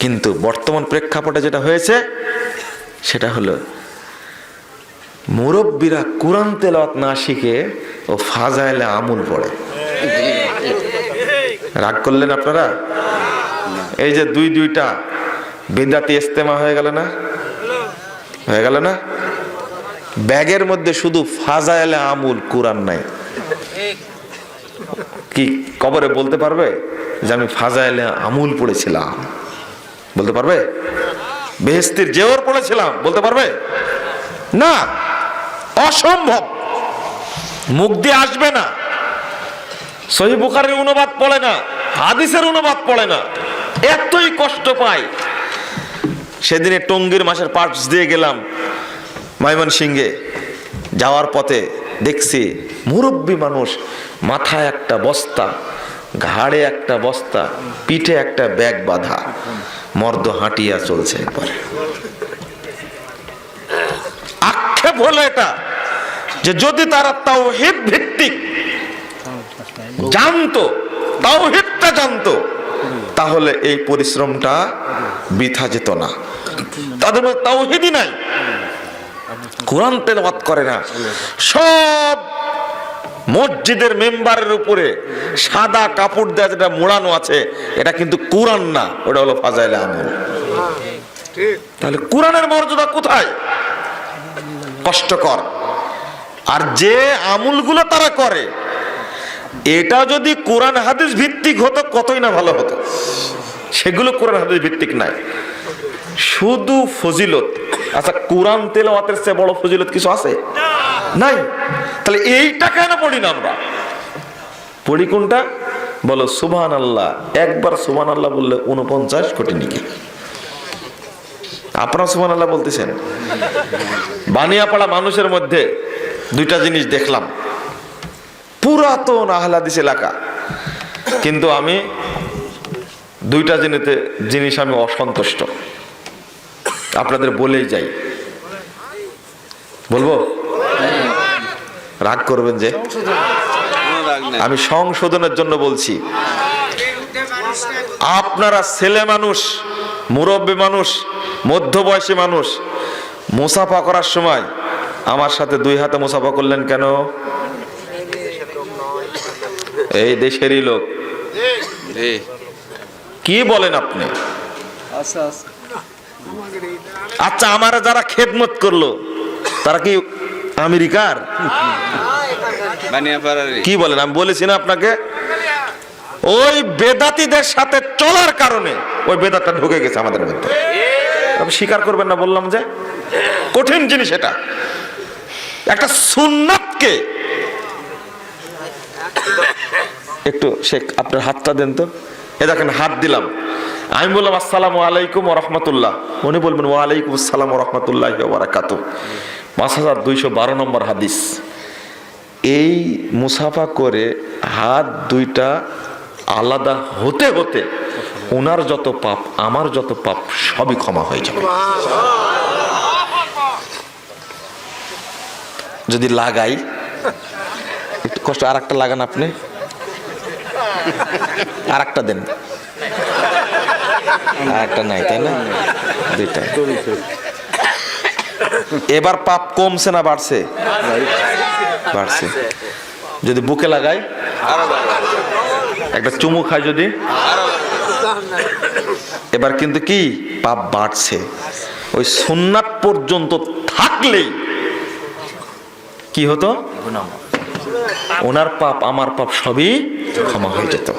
কিন্তু বর্তমান প্রেক্ষাপটে যেটা হয়েছে সেটা হলো মুরব্বীরা কোরআন তেলাওয়াত না শিখে ও ফাজাইলে আমুল পড়ে। রাগ করলেন আপনারা? এই যে দুইটা বিদআতি ইস্তেমা হয়ে গেল না, হয়ে গেল না? ব্যাগের মধ্যে শুধু ফাজাইলে আমুল, কোরআন নাই। কি কবরে বলতে পারবে যে আমি ফাজাইলে আমুল পড়েছিলাম? বলতে পারবে? বেহেশতের জেওর পড়েছিলাম বলতে পারবে না? অসম্ভব, মুখ দিয়ে আসবে না। সহিহ বুখারীর অনুবাদ পড়ে না, হাদিসের অনুবাদ পড়ে না, এতই কষ্ট পায়। সেদিনে টঙ্গীর মাসের পার্টস দিয়ে গেলাম ময়মনসিংহে, যাওয়ার পথে দেখছি মুরব্বী মানুষ, মাথায় একটা বস্তা, ঘাড়ে একটা বস্তা, পিঠে একটা ব্যাগ বাঁধা, মর্দ হাঁটিয়া চলছে। একবারে আক্ষেপ হলো এটা যে যদি তারা তাওহীদ ভিত্তিক জানতো, তাওহীদটা জানতো, তাহলে এই পরিশ্রমটা বৃথা যেত না। তাদের মধ্যে তাওহীদই নাই, কোরআন তেলাওয়াত করে না। সব মসজিদের মেম্বারের উপরে সাদা কাপড় দেওয়া যেটা মোড়ানো আছে, এটা কিন্তু কোরআন না, ওটা হলো ফাজাইলে আমল। তাহলে কোরআনের মর্যাদা কোথায়? কষ্টকর। আর যে আমলগুলো তারা করে, এটা যদি কোরআন হাদিস ভিত্তিক হতো কতই না ভালো হতো। সেগুলো কোরআন হাদিস ভিত্তিক নাই, শুধু ফজিলত। আচ্ছা, কোরআন তেলাওয়াতের চেয়ে বড় ফজিলত কিছু আছে? নাই। তাহলে এইটা কেন পড়ি না আমরা? পড়ি কোনটা? বলো সুবহানাল্লাহ। একবার সুবহানাল্লাহ বললে 49 কোটি নেকি। আপনারা সুবহানাল্লাহ বলতেছেন। বানিয়াপাড়া মানুষের মধ্যে দুইটা জিনিস দেখলাম, পুরাতন আহলে হাদিস এলাকা, কিন্তু আমি দুইটা জিনিস আমি অসন্তুষ্ট। আপনাদের বলেই যাই, বলবো? রাগ করবেন যে? আমি সংশোধনের জন্য বলছি। আপনারা ছেলে মানুষ, মুরব্বী মানুষ, মধ্যবয়সী মানুষ, মুসাফা করার সময় আমার সাথে দুই হাতে মুসাফা করলেন কেন? এই দেশেরই লোক। কি বলেন আপনি? আচ্ছা, আমারা যারা খেদমত করলো তারা কি আমেরিকার? কি বলেন? আমি বলেছি না আপনাকে, ওই বেদাতীদের সাথে চলার কারণে ওই বেদাতটা ঢুকে গেছে আমাদের মধ্যে। আপনি স্বীকার করবেন না? বললাম যে কঠিন জিনিস এটা। একটা সুন্নাতকে একটু শেখ, আপনার হাতটা দেন তো। এ দেখেন, হাত দিলাম, আমি বললাম আসসালামু আলাইকুম ওয়া রাহমাতুল্লাহ, উনি বলবেন ওয়া আলাইকুম আসসালাম ওয়া রাহমাতুল্লাহি ওয়া বারাকাতুহু। 5212 নম্বর হাদিস। এই মুসাফা করে হাত দুইটা আলাদা হতে হতে ওনার যত পাপ, আমার যত পাপ সবই ক্ষমা হয়ে যাবে। যদি লাগাই একটু কষ্ট, আর একটা লাগান আপনি, আর একটা দেন। আর একটা নাই, তাই না? দুইটা। এবার পাপ কমছে না বাড়ছে? বাড়ছে। যদি বুকে লাগাই, একটা চুমু খাই যদি, এবার কিন্তু কি পাপ বাড়ছে। ওই সুন্নাত পর্যন্ত থাকলেই কি হতো? ওনার পাপ আমার পাপ সবই ক্ষমা হয়ে যেত।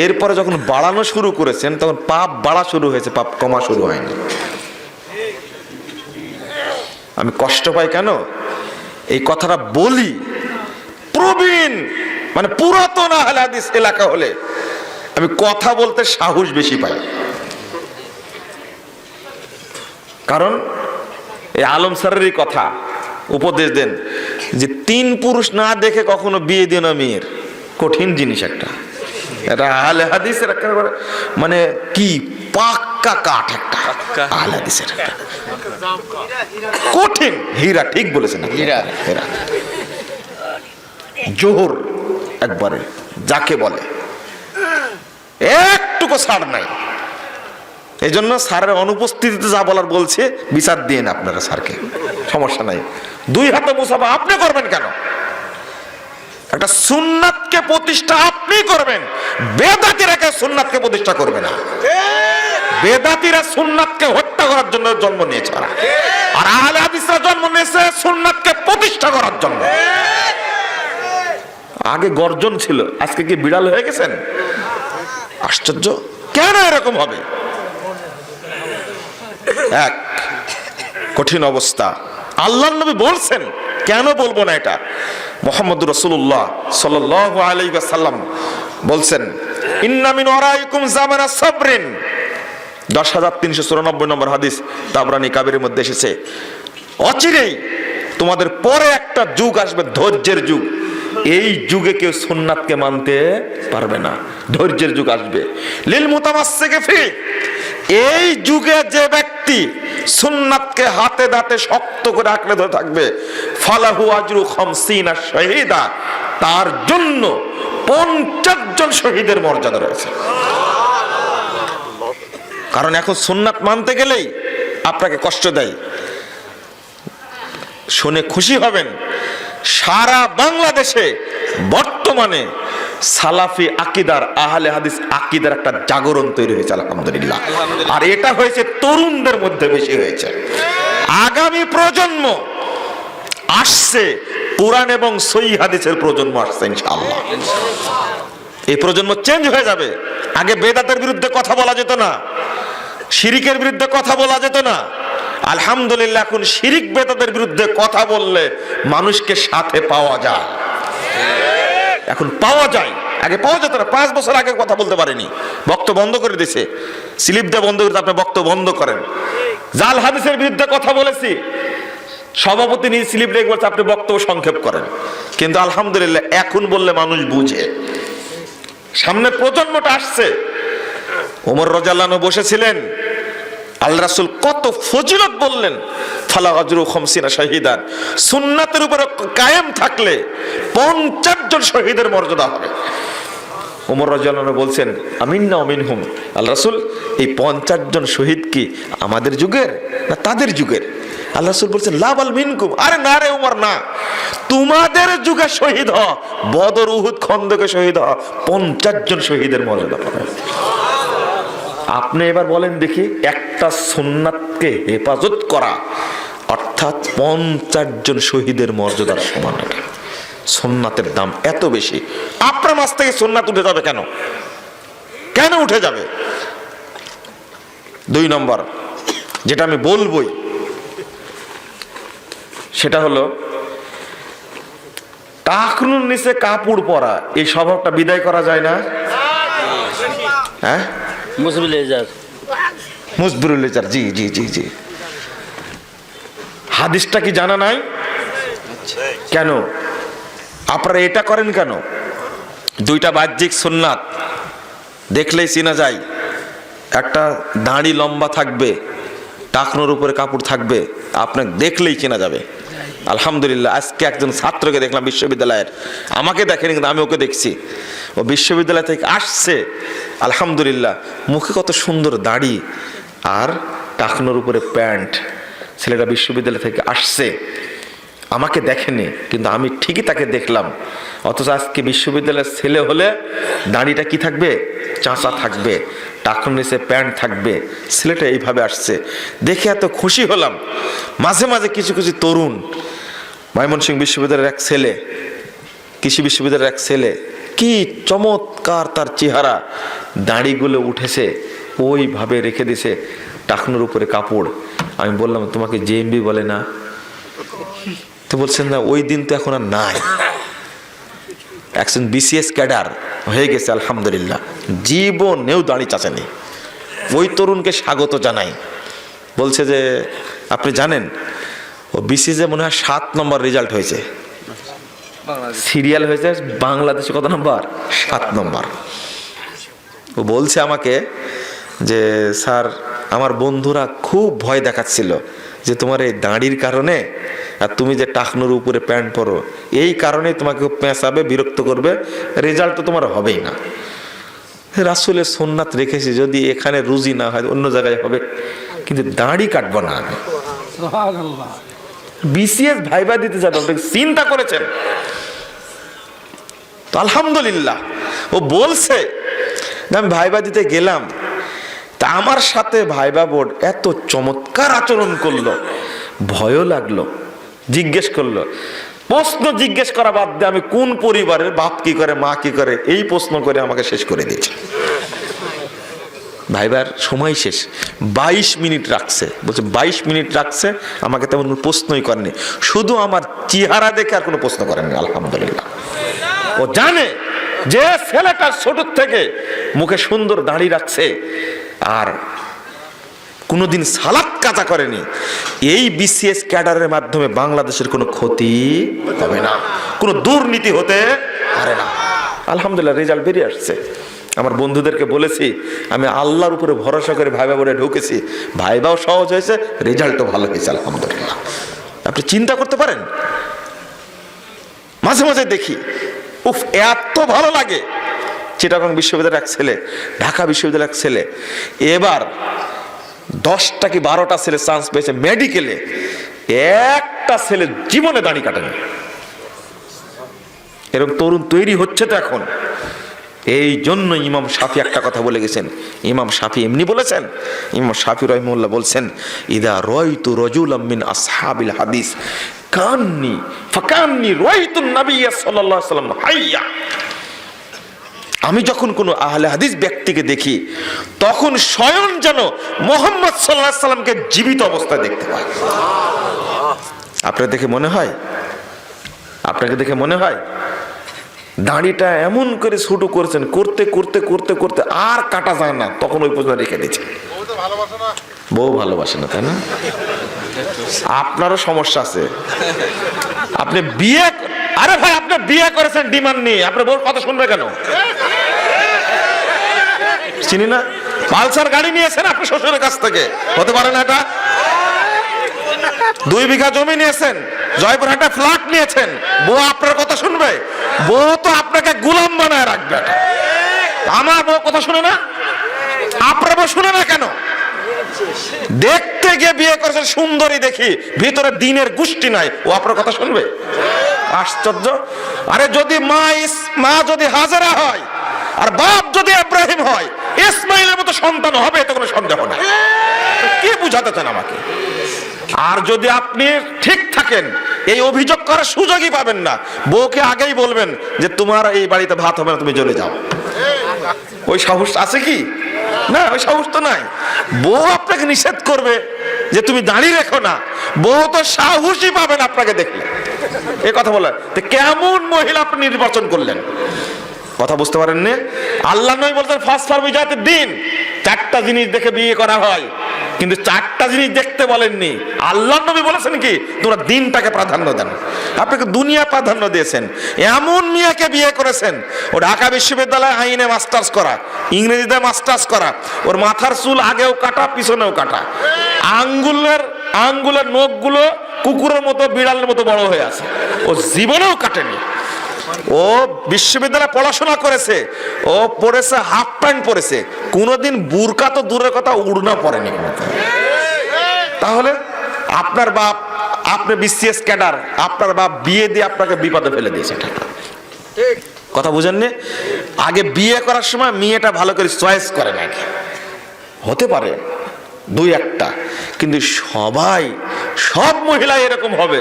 এরপরে যখন বাড়ানো শুরু করেছেন তখন পাপ বাড়া শুরু হয়েছে, পাপ কমা শুরু হয়নি। আমি কষ্ট পাই কেন? এই কথাটা বলি, প্রবীণ মানে পুরাতন আহলে হাদিস এলাকা হলে আমি কথা বলতে সাহস বেশি পাই। কারণ এই আলম স্যারেরই কথা উপদেশ দেন যে 3 পুরুষ না দেখে কখনো বিয়ে দিও না মেয়ের। কঠিন জিনিস একটা, এটা আহলে হাদিসের একেবারে মানে কি পাক্কা কাঠ, একটা আহলে হাদিসের একটা কঠিন হীরা। ঠিক বলেছেন, হীরা হীরা জোহর একবারে যাকে বলে, একটুকু ছাড় নাই। এই জন্য স্যারের অনুপস্থিতিতে যা বলার বলছে বিচার দিয়ে না আপনারা স্যারকে, সমস্যা নাই। 2 হাতে মুসাফা আপনি করবেন কেন? একটা সুন্নাতকে প্রতিষ্ঠা আপনি করবেন, বেদাতিরা সুন্নাতকে প্রতিষ্ঠা করবে না। বেদাতিরা সুন্নাতকে হত্যা করার জন্য জন্ম নিয়েছে, আর আহলে হাদিসরা জন্ম নিয়েছে সুন্নাতকে প্রতিষ্ঠা করার জন্য। আগে গর্জন ছিল, আজকে কি বিড়াল হয়ে গেছেন? আশ্চর্য, কেন এরকম হবে? এক কঠিন অবস্থা। আল্লাহর নবী বলছেন, কেন বলবো না এটা? মুহাম্মদুর রাসূলুল্লাহ সাল্লাল্লাহু আলাইহি ওয়াসাল্লাম বলছেন, ইন্না মিন ওয়ারাইকুম জামানা সাবরিন, 10394 নম্বর হাদিস তাবরানী কাবিরের মধ্যে এসেছে। অচিরেই তোমাদের পরে একটা যুগ আসবে, ধৈর্যের যুগ। এই যুগে কেউ সুন্নাতকে মানতে পারবে না, ধৈর্যের যুগ আসবে। লিল মুতামাসসিকি ফি, এই যুগে যে ব্যক্তি সুন্নাতকে হাতে দাঁতে শক্ত করে আঁকড়ে ধরে থাকবে, ফালাহু আজরু 50 শাহীদা, তার জন্য 50 জন শহীদের মর্যাদা রয়েছে। কারণ এখন সুন্নাত মানতে গেলেই আপনাকে কষ্ট দেয়। শুনে খুশি হবেন, সারা বাংলাদেশে বর্তমানে সালাফি আকীদার, আহলে হাদিস আকীদার একটা জাগরণ তৈরি হয়েছে আলহামদুলিল্লাহ। আর এটা হয়েছে তরুণদের মধ্যে বেশি হয়েছে। আগামী প্রজন্ম আসছে, কোরআন এবং সহিহ হাদিসের প্রজন্ম আসছে ইনশাআল্লাহ। এই প্রজন্ম চেঞ্জ হয়ে যাবে। আগে বেদাতের বিরুদ্ধে কথা বলা যেত না, শিরিকের বিরুদ্ধে কথা বলা যেত না। আলহামদুলিল্লাহ এখন শিরিক বেদাতের বিরুদ্ধে কথা বললে মানুষকে সাথে পাওয়া যায়, এখন পাওয়া যায়। আগে পাওয়া যেত না, 5 বছর আগে কথা বলতে পারেনি, বক্তব্য বন্ধ করে দিয়েছে, স্লিপ দিয়ে বন্ধ করে, আপনি বক্তব্য বন্ধ করেন। জাল হাদিসের বিরুদ্ধে কথা বলেছি, সভাপতি নিয়ে স্লিপ রেখে বলছে আপনি বক্তব্য সংক্ষেপ করেন। কিন্তু আলহামদুলিল্লাহ এখন বললে মানুষ বুঝে। সামনে প্রজন্মটা আসছে। ওমর রাদিয়াল্লাহু আনহু বসেছিলেন, আল্লাহ রাসূল কত ফজিলত বললেন, ফালা আজরু 50 শাহীদান, সুন্নাতের উপরে কায়েম থাকলে 50 জন শহীদের মর্যাদা হবে। ওমর রাদিয়াল্লাহু আনহু বলছেন, আমিন্না মিনহুম, আল্লাহ রাসূল এই 50 জন শহীদ কি আমাদের যুগের না তাদের যুগের? আল্লাহ রাসূল বলছেন, লা বাল মিনকুম, আরে না রে ওমর না, তোমাদের যুগে শহীদ হ, বদর উহুদ খন্দকে শহীদ হ, 50 জন শহীদের মর্যাদা পাবে। আপনি এবার বলেন দেখি, একটা সুন্নাতকে হেফাজত করা অর্থাৎ 50 জন শহীদের মর্যাদার সমান। সুন্নাতের দাম এত বেশি, আপনার মাঝ থেকে সুন্নাত উঠে যাবে কেন? কেন উঠে যাবে? 2 নম্বর যেটা আমি বলবই সেটা হলো টাকনুর নিচে কাপড় পরা, এই স্বভাবটা বিদায় করা যায় না? হ্যাঁ, মুসবিরুল ইজার, জি জি জি জি। হাদিসটা কি জানা নাই? কেন আপনারা এটা করেন কেন? 2টা বাহ্যিক সুন্নাত দেখলেই চেনা যায়। একটা দাড়ি লম্বা থাকবে, টাকনোর উপরে কাপড় থাকবে, আপনাকে দেখলেই চেনা যাবে। আলহামদুলিল্লাহ আজকে একজন ছাত্রকে দেখলাম বিশ্ববিদ্যালয়ের, আমাকে দেখেনি কিন্তু আমি ওকে দেখছি, ও বিশ্ববিদ্যালয় থেকে আসছে। আলহামদুলিল্লাহ মুখে কত সুন্দর দাড়ি আর টাকনোর উপরে প্যান্ট। ছেলেটা বিশ্ববিদ্যালয় থেকে আসছে, আমাকে দেখেনি কিন্তু আমি ঠিকই তাকে দেখলাম। অথচ আজকে বিশ্ববিদ্যালয়ের ছেলে হলে দাড়িটা কি থাকবে? চাঁচা থাকবে, টাকনোর নিচে প্যান্ট থাকবে। ছেলেটা এইভাবে আসছে, দেখে এত খুশি হলাম। মাঝে মাঝে কিছু কিছু তরুণ, ময়মনসিংহ বিশ্ববিদ্যালয়ের এক ছেলে, কৃষি বিশ্ববিদ্যালয়ের এক ছেলে, কি চমৎকার তার চেহারা, দাড়িগুলো উঠেছে, ওইভাবে রেখে দিছে, টাকনোর উপরে কাপড়। আমি বললাম, তোমাকে জেএমবি বলে না? তো বলছেন না, ওই দিন তো এখন আর নাই, একজন বিসিএস ক্যাডার হয়ে গেছে আলহামদুলিল্লাহ, জীবনেও দাড়ি চাচেনি। ওই তরুণকে স্বাগত জানাই। বলছে যে আপনি জানেন ও বিসিএস মনে হয় 7 নম্বর রেজাল্ট হয়েছে, সিরিয়াল হয়েছে বাংলাদেশে কত নম্বর? 7 নম্বর। ও বলছে আমাকে যে স্যার আমার বন্ধুরা খুব ভয় দেখাচ্ছিল যে তোমার এই দাড়ির কারণে আর তুমি যে টাকনোর উপরে প্যান্ট পরো এই কারণে তোমাকে পেঁচাবে, বিরক্ত করবে, রেজাল্ট তো তোমার হবেই না। রাসূলের সুন্নাত রেখেছি, যদি এখানে রুজি না হয় অন্য জায়গায় হবে, কিন্তু দাড়ি কাটবো না আমি। বিসিএস ভাইবা দিতে যাবে, আপনি চিন্তা করেছেন তো? আলহামদুলিল্লাহ ও বলছে যে আমি ভাইবা দিতে গেলাম, তা আমার সাথে ভাইবা বোর্ড এত চমৎকার আচরণ করলো, ভয়ও লাগলো। জিজ্ঞেস করলো, প্রশ্ন জিজ্ঞেস করা বাদ দিয়ে আমি কোন পরিবারের, বাপ কি করে মা কি করে, এই প্রশ্ন করে আমাকে শেষ করে দিয়েছে। ভাইবার সময় শেষ, 22 মিনিট রাখছে, বলছে 22 মিনিট রাখছে, আমাকে তেমন প্রশ্নই করেনি, শুধু আমার চেহারা দেখে আর কোনো প্রশ্ন করেনি। আলহামদুলিল্লাহ ও জানে যে ছেলেটা ছোট থেকে মুখে সুন্দর দাড়ি রাখছে আর কোনোদিন সালাত কাজা করেনি, এই বিসিএস ক্যাডারের মাধ্যমে বাংলাদেশের কোনো ক্ষতি হবে না, কোনো দুর্নীতি হতে পারে না। আলহামদুলিল্লাহ রেজাল্ট বেরিয়ে আসছে। আমার বন্ধুদেরকে বলেছি আমি আল্লাহর উপরে ভরসা করে ভাইবা বলে ঢুকেছি, ভাইবাও সহজ হয়েছে, রেজাল্টও ভালো হয়েছে আলহামদুলিল্লাহ। আপনি চিন্তা করতে পারেন, মাঝে মাঝে দেখি উফ এত ভালো লাগে। চিটাগং বিশ্ববিদ্যালয়ের এক ছেলে, ঢাকা বিশ্ববিদ্যালয়ের এক ছেলে, এবার 10টা কি 12টা ছেলে চান্স পেয়েছে মেডিকেলে, একটা ছেলে জীবনে দাড়ি কাটেনি। এরকম তরুণ তৈরি হচ্ছে তো এখন। এই জন্য ইমাম শাফি একটা কথা বলে গেছেন। ইমাম শাফি এমনি বলেছেন, ইমাম শাফি রাহিমাহুল্লাহ বলছেন, ইদা রাআইতু রাজুলাম মিন আসহাবিল হাদিস কান্নি ফাকান্নি রাআইতুন নবী সাল্লাল্লাহু আলাইহি ওয়াসাল্লাম হাইয়া। আমি যখন কোনো আহলে হাদিস ব্যক্তিকে দেখি তখন স্বয়ং যেন মুহাম্মদ সাল্লাল্লাহু আলাইহি ওয়াসাল্লামকে জীবিত অবস্থায় দেখতে পাই। আপনাকে দেখে মনে হয়, আপনাকে দেখে মনে হয় দাড়িটা এমন করে ছোট করেছেন, করতে করতে করতে করতে আর কাটা যায় না, তখন ওই পর্যন্ত রেখে দিচ্ছে। বউ ভালোবাসে না, তাই না? আপনারও সমস্যা আছে। আপনি বিয়ে, আরে ভাই আপনি বিয়ে করেছেন ডিমান্ড নিয়ে, আপনার বউর কথা শুনবে কেন? চিনি না, পালসার গাড়ি নিয়েছেন আপনি শ্বশুরের কাছ থেকে, হতে পারে না এটা? 2 বিঘা জমি নিয়েছেন, জয়পুরহাটে ফ্ল্যাট নিয়েছেন, বউ আপনার কথা শুনবে? বউ তো আপনাকে গোলাম বানায় রাখবে। আমার বউ কথা শুনে না, আপনার বউ শুনে না কেন? দেখতে গিয়ে বিয়ে করেছেন সুন্দরী দেখি, ভিতরে দিনের গোষ্ঠী নাই, ও আপনার কথা শুনবে? আশ্চর্য। আরে যদি মা যদি হাজেরা হয় আর বাপ যদি ইব্রাহিম হয়, ইসমাইলের মতো সন্তান হবে, এতে কোনো সন্দেহ নাই। কি বুঝাতে চান আমাকে? আর যদি আপনি ঠিক থাকেন, এই অভিযোগ করার সুযোগই পাবেন না। বউকে আগেই বলবেন যে তোমার এই বাড়িতে ভাত হবে না, তুমি চলে যাও। ওই সাহস আছে কি? না, ওই সাহস তো নাই। বউ আপনাকে নিষেধ করবে যে তুমি দাঁড়িয়ে রেখো না, বউ তো সাহসই পাবেন আপনাকে দেখলে। এ কথা বলে কেমন মহিলা আপনি নির্বাচন করলেন? কথা বুঝতে পারেন না? আল্লাহ নবী বলতেন ফাসফার বিজাতিদ দ্বীন, 4টা জিনিস দেখে বিয়ে করা হয়, কিন্তু 4টা জিনিস দেখতে বলেননি। আল্লাহ নবী বলেছেন কি তোমরা দিনটাকে প্রাধান্য দেন। আপনাকে দুনিয়া প্রাধান্য দিয়েছেন, এমন মেয়েকে বিয়ে করেছেন ও ঢাকা বিশ্ববিদ্যালয়ে আইনে মাস্টার্স করা, ইংরেজিতে মাস্টার্স করা, ওর মাথার চুল আগেও কাটা পিছনেও কাটা, আঙ্গুলের নখগুলো কুকুরের মতো বিড়ালের মতো বড় হয়ে আছে, ও জীবনেও কাটেনি। ও বিশ্ববিদ্যালয়ে পড়াশোনা করেছে, ও পড়েছে হাফ প্যান্ট পরেছে, কোনোদিন বুরকা তো দূরের কথা উড়না পরেনি। তাহলে আপনার বাপ, আপনি বিসিএস ক্যাডার, আপনার বাপ বিয়ে দিয়ে আপনাকে বিপদে ফেলে দিয়েছে। কথা বুঝেননি? আগে বিয়ে করার সময় মেয়েটা ভালো করে চয়েস করে নাকি, হতে পারে 2-1টা, কিন্তু সব মহিলা এরকম হবে?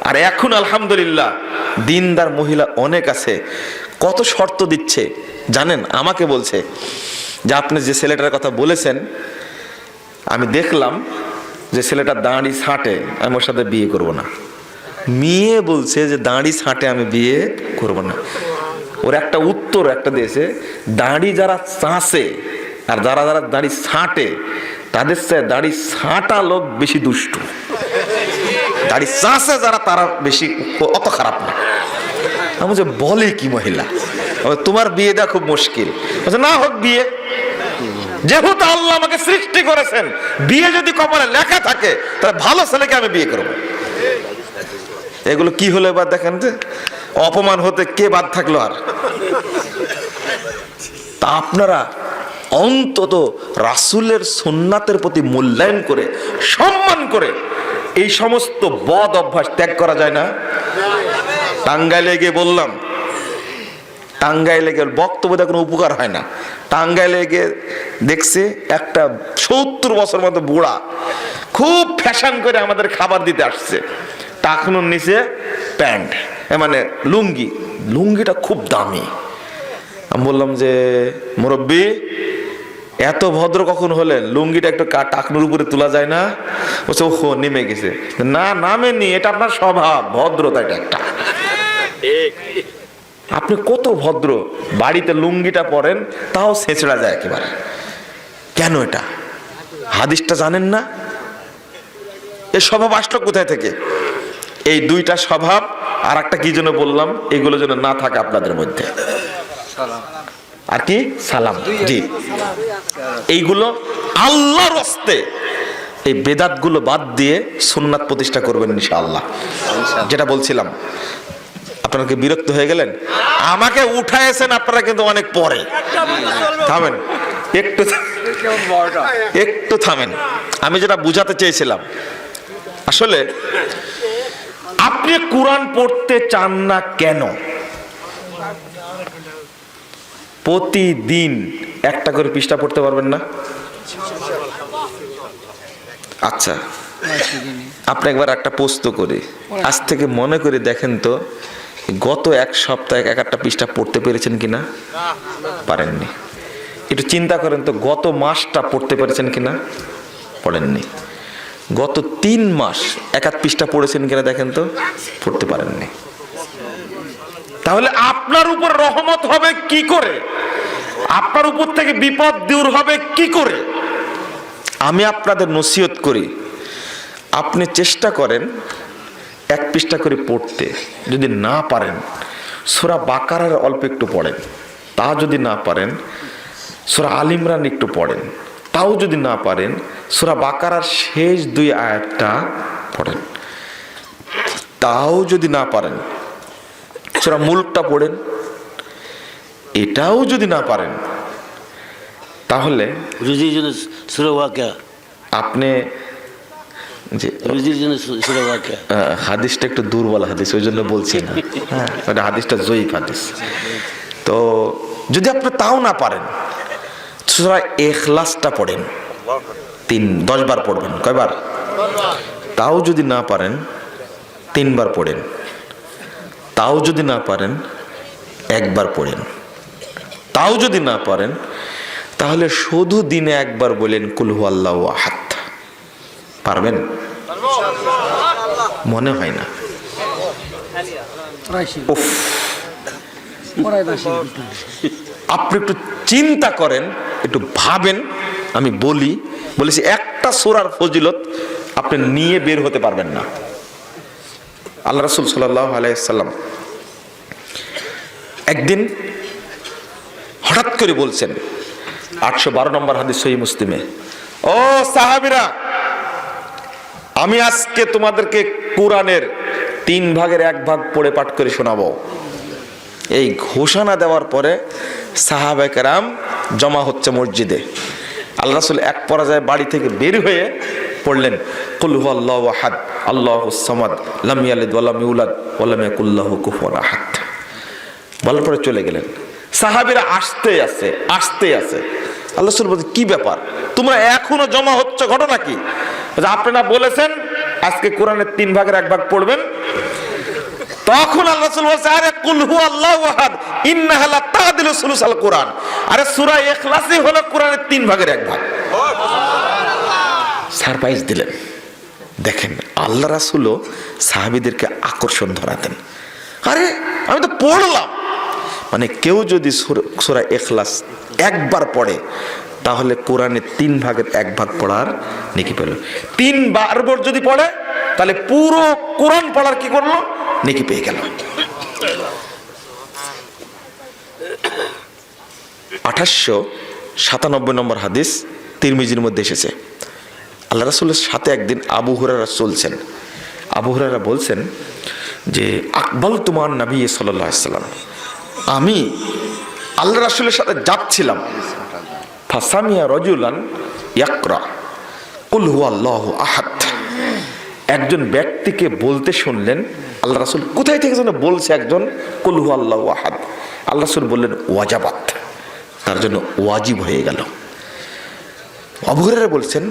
আর এখন আলহামদুলিল্লাহ দিনদার মহিলা অনেক আছে। কত শর্ত দিচ্ছে জানেন? আমাকে বলছে যে আপনি যে ছেলেটার কথা বলেছেন, আমি দেখলাম যে ছেলেটা দাঁড়ি ছাঁটে, আমি ওর সাথে বিয়ে করব না। মেয়ে বলছে যে দাঁড়ি ছাঁটে আমি বিয়ে করব না। ওর একটা উত্তর একটা দিয়েছে, দাঁড়ি যারা চাষে আর যারা যারা দাঁড়ি ছাঁটে তাদের চেয়ে দাঁড়ি ছাঁটা লোক বেশি দুষ্টু, দাড়ি চাষে যারা তারা বেশি অত খারাপ না। আমি যে বলে কি মহিলা, তোমার বিয়ে দেওয়া খুব মুশকিল। না হোক বিয়ে, যেহেতু আল্লাহ আমাকে সৃষ্টি করেছেন, বিয়ে যদি কপালে লেখা থাকে তাহলে ভালো ছেলেকে আমি বিয়ে করবো। এগুলো কি হলো এবার দেখেন যে, অপমান হতে কে বাদ থাকলো আর? তা আপনারা অন্তত রাসূলের সুন্নাতের প্রতি মূল্যায়ন করে, সম্মান করে এই সমস্ত বদ অভ্যাস ত্যাগ করা যায় না? টাঙ্গাইলে গিয়ে বললাম, টাঙ্গাইলে গিয়ে বক্তব্য দেওয়ার কোনো উপকার হয় না। টাঙ্গাইলে গিয়ে দেখছে একটা 70 বছর মতো বুড়া খুব ফ্যাশন করে আমাদের খাবার দিতে আসছে, টাকনুর নিচে প্যান্ট, মানে লুঙ্গি, লুঙ্গিটা খুব দামি। আমি বললাম যে মুরব্বি এত ভদ্র কখন হলেন, লুঙ্গিটা একটু টাকনুর উপরে তোলা যায় না? বলছে ওহো নেমে গেছে। না নামেনি, এটা আপনার স্বভাব, ভদ্রতা এটা একটা। আপনি কত ভদ্র, বাড়িতে লুঙ্গিটা পরেন তাও ছেঁচড়া যায় একেবারে, কেন? এটা হাদিসটা জানেন না? এই স্বভাব আসলো কোথায় থেকে? এই দুইটা স্বভাব, আর একটা কি জন্য বললাম, এগুলো যেন না থাকে আপনাদের মধ্যে। আর কি? সালাম। জি, এইগুলো আল্লাহর রাস্তে, এই বেদাতগুলো বাদ দিয়ে সুন্নাত প্রতিষ্ঠা করবেন ইনশাআল্লাহ। যেটা বলছিলাম, আপনারা কি বিরক্ত হয়ে গেলেন? আমাকে উঠাইছেন আপনারা কিন্তু অনেক পরে। থামেন একটু থামেন। আমি যেটা বুঝাতে চেয়েছিলাম, আসলে আপনি কোরআন পড়তে চান না কেন? প্রতিদিন একটা করে পৃষ্ঠা পড়তে পারবেন না? আচ্ছা, আপনি একবার একটা প্রশ্ন করি, আজ থেকে মনে করে দেখেন তো, গত এক সপ্তাহে এক একটা পৃষ্ঠা পড়তে পেরেছেন কিনা? পারেননি। একটু চিন্তা করেন তো, গত মাসটা পড়তে পেরেছেন কিনা? পড়েননি। গত 3 মাস এক এক পৃষ্ঠা পড়েছেন কিনা দেখেন তো? পড়তে পারেননি। তাহলে আপনার উপর রহমত হবে কি করে? আপনার উপর থেকে বিপদ দূর হবে কি করে? আমি আপনাদের নসিহত করি, আপনি চেষ্টা করেন এক পৃষ্ঠা করে পড়তে। যদি না পারেন সূরা বাকারার অল্প একটু পড়েন, তা যদি না পারেন সূরা আল ইমরান একটু পড়েন, তাও যদি না পারেন সূরা বাকারার শেষ 2 আয়াতটা পড়েন, তাও যদি না পারেন সূরা মুলকটা পড়েন, এটাও যদি না পারেন তাহলে রুজির জন্য সূরা ওয়াকিয়া, আপনি যে রুজির জন্য সূরা ওয়াকিয়া, হাদিসটা একটু দুর্বল হাদিস, ওই জন্য বলছি না। হ্যাঁ, ওটা হাদিসটা জয়ীফ হাদিস। তো যদি আপনি তাও না পারেন সূরা ইখলাসটা পড়েন, 10 বার পড়বেন। কয়বার? তাও যদি না পারেন 3 বার পড়েন, তাও যদি না পারেন 1 বার পড়েন, তাও যদি না পারেন তাহলে শুধু দিনে 1 বার বলেন কুল হুয়াল্লাহু আহাদ। পারবেন? মনে হয় না। আপনি একটু চিন্তা করেন, একটু ভাবেন। আমি বলেছি একটা সূরার ফজিলত আপনি নিয়ে বের হতে পারবেন না। আল্লাহ রাসূল সাল্লাল্লাহু আলাইহি ওয়াসাল্লাম একদিন হঠাৎ করে বলছেন, 812 নম্বর হাদিস সহিহ মুসলিমে, ও সাহাবীরা, আমি আজকে তোমাদেরকে কোরআনের 3 ভাগের 1 ভাগ পড়ে পাঠ করে শোনাবো। এই ঘোষণা দেওয়ার পরে সাহাবায়ে কেরাম জমা হচ্ছে মসজিদে। আল্লাহ রাসূল এক পর্যায়ে বাড়ি থেকে বের হয়ে পড়লেন কুল হুয়াল্লাহু আহাদ আল্লাহুস সামাদ লাম ইয়ালিদ ওয়া লাম ইউলাদ ওয়া লাম ইয়াকুল লাহু কুফুয়ান আহাদ। বলার পরে চলে গেলেন। সাহাবীরা আসতে আছে। আল্লাহ রাসূল বলছেন, কি ব্যাপার, তোমরা এখনো জমা হচ্ছ, ঘটনা কি? আপনারা বলেছেন আজকে কোরআনের 3 ভাগের 1 ভাগ পড়বেন। তখন আল্লাহ রাসূল বলছে, আরে কুল হুয়াল্লাহু আহাদ ইন্নাহা লা তা'দিলু সুলুসাল কোরআন। আরে সূরা ইখলাসই হলো কোরআনের 3 ভাগের 1 ভাগ। সারপ্রাইজ দিলেন। দেখেন, আল্লাহ রাসূলও সাহাবীদেরকে আকর্ষণ ধরাতেন। আরে আমি তো পড়লাম, মানে কেউ যদি সূরা ইখলাস 1 বার পড়ে তাহলে কোরআনের 3 ভাগের 1 ভাগ পড়ার নেকি পেল। 3 বার যদি পড়ে তাহলে পুরো কোরআন পড়ার কি করলো? নেকি পেয়ে গেল। 897 নম্বর হাদিস তিরমিজির মধ্যে এসেছে। আল্লাহ রাসূলের সাথে একদিন আবু হুরায়রা চলছেন। আবু হুরায়রা বলছেন যে আকবাল তুমান নবী সাল্লাল্লাহু আলাইহি ওয়াসাল্লাম, আমি আল্লাহ রাসূলের সাথে যাচ্ছিলাম, ফাসামিয়া রাজুলান ইয়াকরা কুল হুয়াল্লাহু আহাদ। একজন ব্যক্তিকে বলতে শুনলেন, আল্লাহ রাসূল কোথায় থেকে যেন বলছে একজন কুল হুয়াল্লাহু আহাদ। আল্লাহ রাসূল বললেন ওয়াজাবাত, তার জন্য ওয়াজিব হয়ে গেল। আবু হুরায়রা বলছেন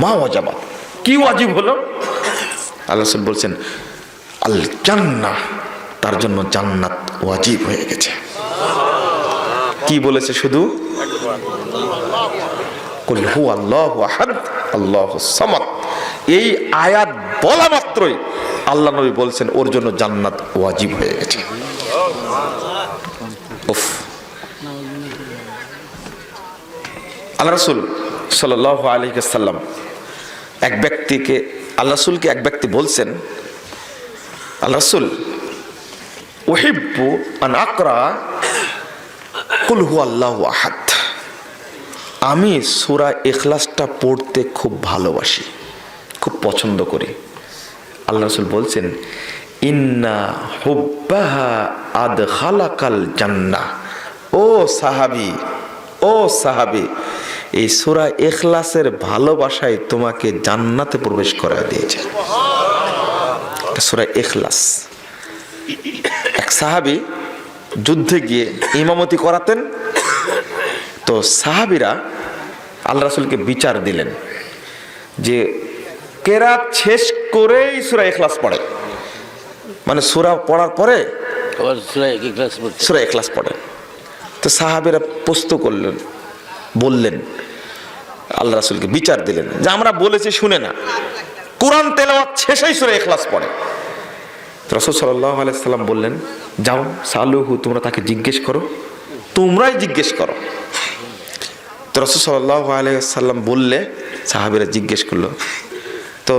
মা ওয়াজাবাত, কি ওয়াজিব হলো? আল্লাহ রাসূল বলছেন আল জান্নাহ, তার জন্য জান্নাত ওয়াজিব হয়ে গেছে। কি বলেছে? শুধু কুল হুয়াল্লাহু আহাদ আল্লাহুস সামাদ। এই আয়াত বলা মাত্রই আল্লাহ নবী বলছেন ওর জন্য জান্নাত ওয়াজিব হয়ে গেছে। উফ। আল্লাহ রাসূল সাল্লাল্লাহু আলাইহি ওয়াসাল্লাম এক ব্যক্তিকে, আল্লাহ রাসূলকে এক ব্যক্তি বলছেন, আল্লাহ রাসূল উহিব্বু আন আকরা কুল হুয়াল্লাহু আহাদ, আমি সূরা ইখলাসটা পড়তে খুব ভালোবাসি, খুব পছন্দ করি। আল্লাহ রাসূল বলছেন ইন্না হুব্বাহা আদখালাকাল জান্নাহ। ও সাহাবী, ও সাহাবী, এই সূরা ইখলাসের ভালোবাসায় তোমাকে জান্নাতে প্রবেশ করায় দিয়েছে। সূরা ইখলাস। এক সাহাবী যুদ্ধে গিয়ে ইমামতি করাতেন, তো সাহাবীরা আল্লাহ রাসূলকে বিচার দিলেন যে কেরাত শেষ করেই সূরা ইখলাস পড়ে, মানে সূরা পড়ার পরে আবার সূরা ইখলাস পড়ে। তো সাহাবীরা প্রশ্ন করলেন, বললেন, আল্লাহ রাসূলকে বিচার দিলেন যে আমরা বলেছি শুনে না, কোরআন তেলাওয়াত শেষেই সূরা ইখলাস পড়ে। রাসূল সাল্লাল্লাহু আলাইহি সাল্লাম বললেন যাও সালুহু, তোমরা তাকে জিজ্ঞেস করো, তোমরাই জিজ্ঞেস করো। তো রাসূল সাল্লাল্লাহু আলাইহি সাল্লাম বললে সাহাবীরা জিজ্ঞেস করলো, তো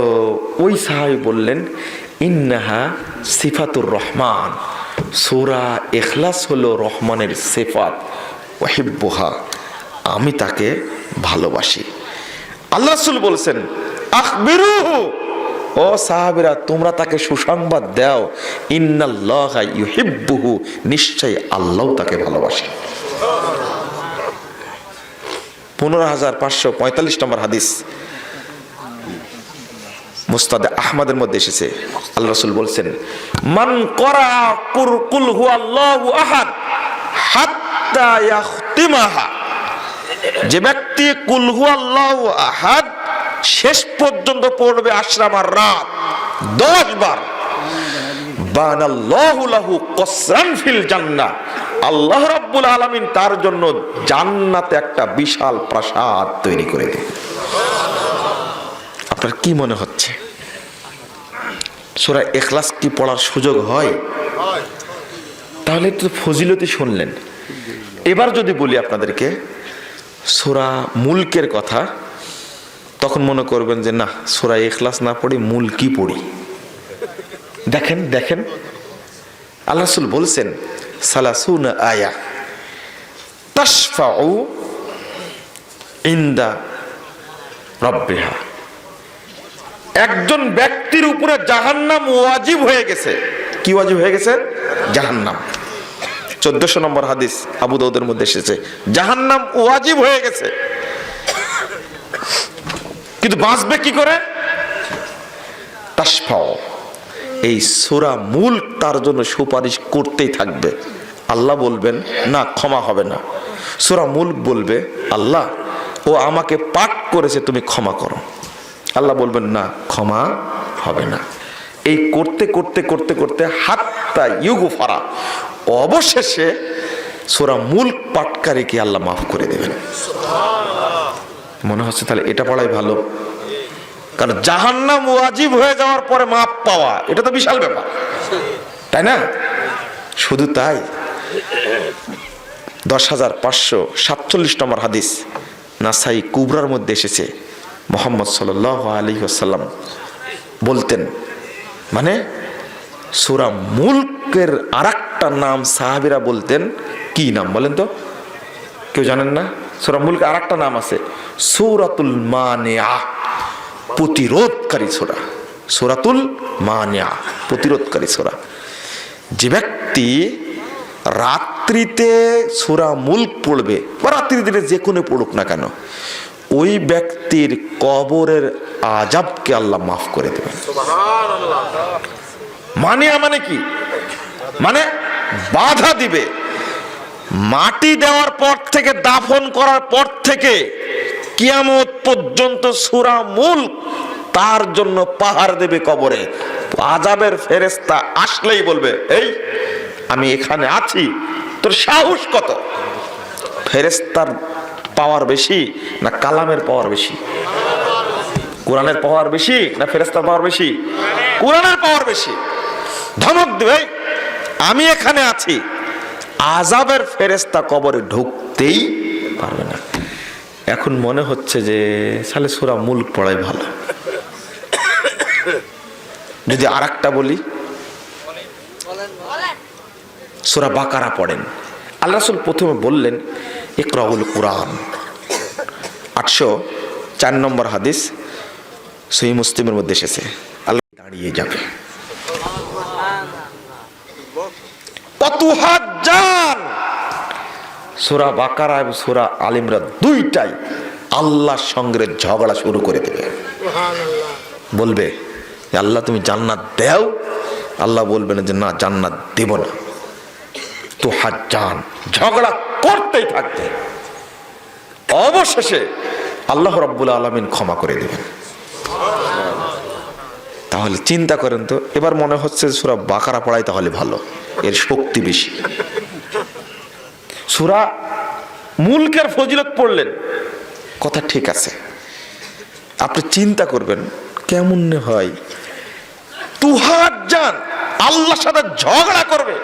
ওই সাহাবী বললেন ইন্নাহা সিফাতুর রহমান, সূরা ইখলাস হলো রহমানের সিফাত, ওয়াহিব্বুহা, আমি তাকে ভালোবাসি। আল্লাহ রাসূল বলছেন আখবিরুহু, ও সাহাবীরা তোমরা তাকে সুসংবাদ দাও, ইন্নাল্লাহা ইউহিব্বুহু, নিশ্চয়ই আল্লাহ তাকে ভালোবাসেন। 15545 নম্বর হাদিস মুসনাদে আহমদের মধ্যে এসেছে। আল্লাহ রাসূল বলছেন মান ক্বারা কুল হুয়াল্লাহু আহাদ হাত্তা ইয়াখতিমাহা, যে ব্যক্তি কুল হুয়াল্লাহু আহাদ শেষ পর্যন্ত পড়বে আশরামার রাত 10 বার, বানাল্লাহু লাহু কসরান ফিল জান্নাহ, আল্লাহ রাব্বুল আলামিন তার জন্য জান্নাতে একটা বিশাল প্রাসাদ তৈরি করে দেন। আপনার কি মনে হচ্ছে সূরা ইখলাস কি পড়ার সুযোগ হয়? তাহলে একটু ফজিলতি শুনলেন। এবার যদি বলি আপনাদেরকে সূরা মুলকের কথা, তখন মনে করবেন যে না, সূরা ইখলাস না পড়ি মুলকি পড়ি। দেখেন দেখেন আল্লাহ রাসূল বলছেন সালাসুনা আয়া তাশফাউ ইনদা রাব্বিহা, একজন ব্যক্তির উপরে জাহান্নাম ওয়াজিব হয়ে গেছে। কি ওয়াজিব হয়ে গেছে? জাহান্নাম। 1400 নম্বর হাদিস আবু দাউদের মধ্যে এসেছে, জাহান্নাম ওয়াজিব হয়ে গেছে, কিন্তু বাঁচবে কি করে? তাশফাউ, এই সূরা মুলক তার জন্য সুপারিশ করতেই থাকবে। আল্লাহ বলবেন না, ক্ষমা হবে না। সূরা মুলক বলবে আল্লাহ ও আমাকে পাপ করেছে, তুমি ক্ষমা করো। আল্লাহ বলবেন না, ক্ষমা হবে না। এই করতে করতে করতে করতে হাত্তা ইউগফারা, অবশেষে সূরা মুলক পাঠকারীকে আল্লাহ মাফ করে দেবেন। মনে হচ্ছে তাহলে এটা পড়াই ভালো, কারণ জাহান্নাম ওয়াজিব হয়ে যাওয়ার পরে মাফ পাওয়া এটা তো বিশাল ব্যাপার, তাই না? শুধু তাই 10547 নম্বর হাদিস নাসাই কুবরার মধ্যে এসেছে, মুহাম্মদ সাল্লাল্লাহু আলাইহি ওয়াসাল্লাম বলতেন, মানে সূরা মুলকের আরেকটা নাম সাহাবীরা বলতেন, কি নাম বলেন তো? কেউ জানেন না? সূরা মুলকের আরেকটা নাম আছে সূরাতুল মানিয়া, প্রতিরোধকারী সূরা। সূরাতুল মানিয়া, প্রতিরোধকারী সূরা। যে ব্যক্তি রাত্রিতে সূরা মুলক পড়বে বা রাত্রিতে যে কোনো পড়ুক না কেন, ওই ব্যক্তির কবরের আযাবকে আল্লাহ মাফ করে দেবেন। মানে কি? মানে বাধা দিবে। মাটি দেওয়ার পর থেকে, দাফন করার পর থেকে কিয়ামত পর্যন্ত সূরা মুলক তার জন্য পাহাড় দেবে কবরে। আযাবের ফেরেশতা আসলেই বলবে, এই আমি এখানে আছি, তোর সাহস কত? ফেরেশতার পাওয়ার বেশি না কালামের পাওয়ার বেশি? কোরআনের পাওয়ার বেশি না ফেরেশতার পাওয়ার বেশি? কোরআনের পাওয়ার বেশি। ধমক দেবে, আমি এখানে আছি। আযাবের ফেরেশতা কবরে ঢুকতেই পারবে না। এখন মনে হচ্ছে যে সালে সূরা মুলক পড়াই ভালো। যদি আরেকটা বলি, সূরা বাকারা পড়েন। আল্লাহ রাসূল প্রথমে বললেন ইকরাউল কুরআন। 804 নম্বর হাদিস সহিহ মুসলিমের মধ্যে এসেছে। আল্লাহ দাঁড়িয়ে যাবে, কত হাজার। সূরা বাকারা এবং সূরা আল ইমরান দুইটাই আল্লাহর সঙ্গে ঝগড়া শুরু করে দেবে। বলবে আল্লাহ তুমি জান্নাত দাও, আল্লাহ বলবে না যে না জান্নাত দেব না। তো হাজার ঝগড়া করতেই থাকবে। অবশেষে আল্লাহ রাব্বুল আলামিন ক্ষমা করে দেবেন। তাহলে চিন্তা করেন তো, এবার মনে হচ্ছে সূরা বাকারা পড়াই তাহলে ভালো, এর শক্তি বেশি। সূরা মুলকের ফজিলত পড়লেন, কথা ঠিক আছে। আপনি চিন্তা করবেন কেমন হয়, তুহাজ্জান আল্লাহর সাথে ঝগড়া করবে।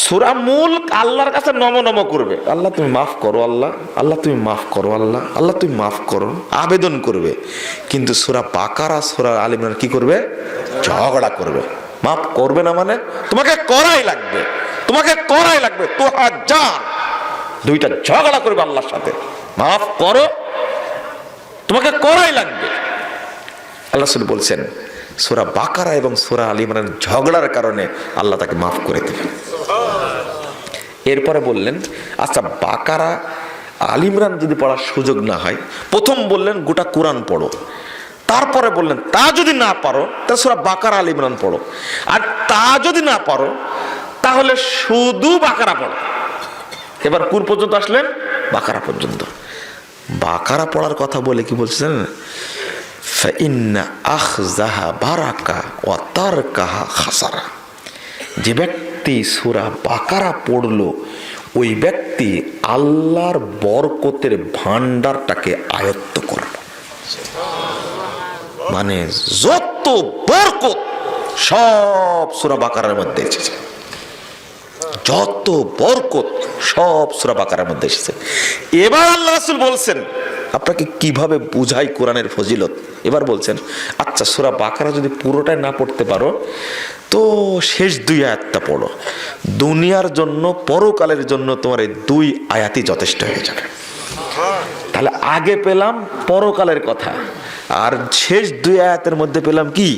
সূরা মুলক আল্লাহর কাছে নম করবে, আল্লাহ তুমি মাফ করো, আল্লাহ আল্লাহ তুমি মাফ করো, আল্লাহ আল্লাহ তুমি মাফ করো, আবেদন করবে। কিন্তু সূরা বাকারা সূরা আল ইমরান কি করবে? ঝগড়া করবে। মাফ করবে না মানে তোমাকে করাই লাগবে, তোমাকে করাই লাগবে। তুহাজ্জান দুইটা ঝগড়া করবে আল্লাহর সাথে, মাফ করো, তোমাকে করাই লাগবে। আল্লাহ রাসূল বলছেন সূরা বাকারা এবং সূরা আল ইমরানের ঝগড়ার কারণে আল্লাহ তাকে মাফ করে দেবেন। এরপরে বললেন আচ্ছা বাকারা আল ইমরান যদি পড়ার সুযোগ না হয়, প্রথম বললেন গোটা কোরআন পড়ো, তারপরে বললেন তা যদি না পারো তা সূরা বাকারা আল ইমরান পড়ো, আর তা যদি না পারো তাহলে শুধু বাকারা পড়ো। এবার কোন পর্যন্ত আসলেন? বাকারা পর্যন্ত। বাকারা পড়ার কথা বলে কি বলছেন? ফাইন্না আখযাহা বারাকা ওয়া তারকাহা খাসারা। যে ব্যক্তি সূরা বাকারা পড়লো ওই ব্যক্তি আল্লাহর বরকতের ভান্ডারটাকে আয়ত্ত করল। মানে যত বরকত সব সূরা বাকারার মধ্যে এসেছে, যত বরকত সব সূরা বাকারার মধ্যে এসেছে। এবার আল্লাহ রাসূল বলছেন আপনাকে কিভাবে বুঝাই কোরআনের ফজিলত। এবার বলছেন আচ্ছা সূরা বাকারা যদি পুরোটাই না পড়তে পারো তো শেষ 2 আয়াতটা পড়ো। দুনিয়ার জন্য পরকালের জন্য তোমার এই 2 আয়াতই যথেষ্ট হয়ে যাবে। তাহলে আগে পেলাম পরকালের কথা, আর শেষ 2 আয়াতের মধ্যে পেলাম কি?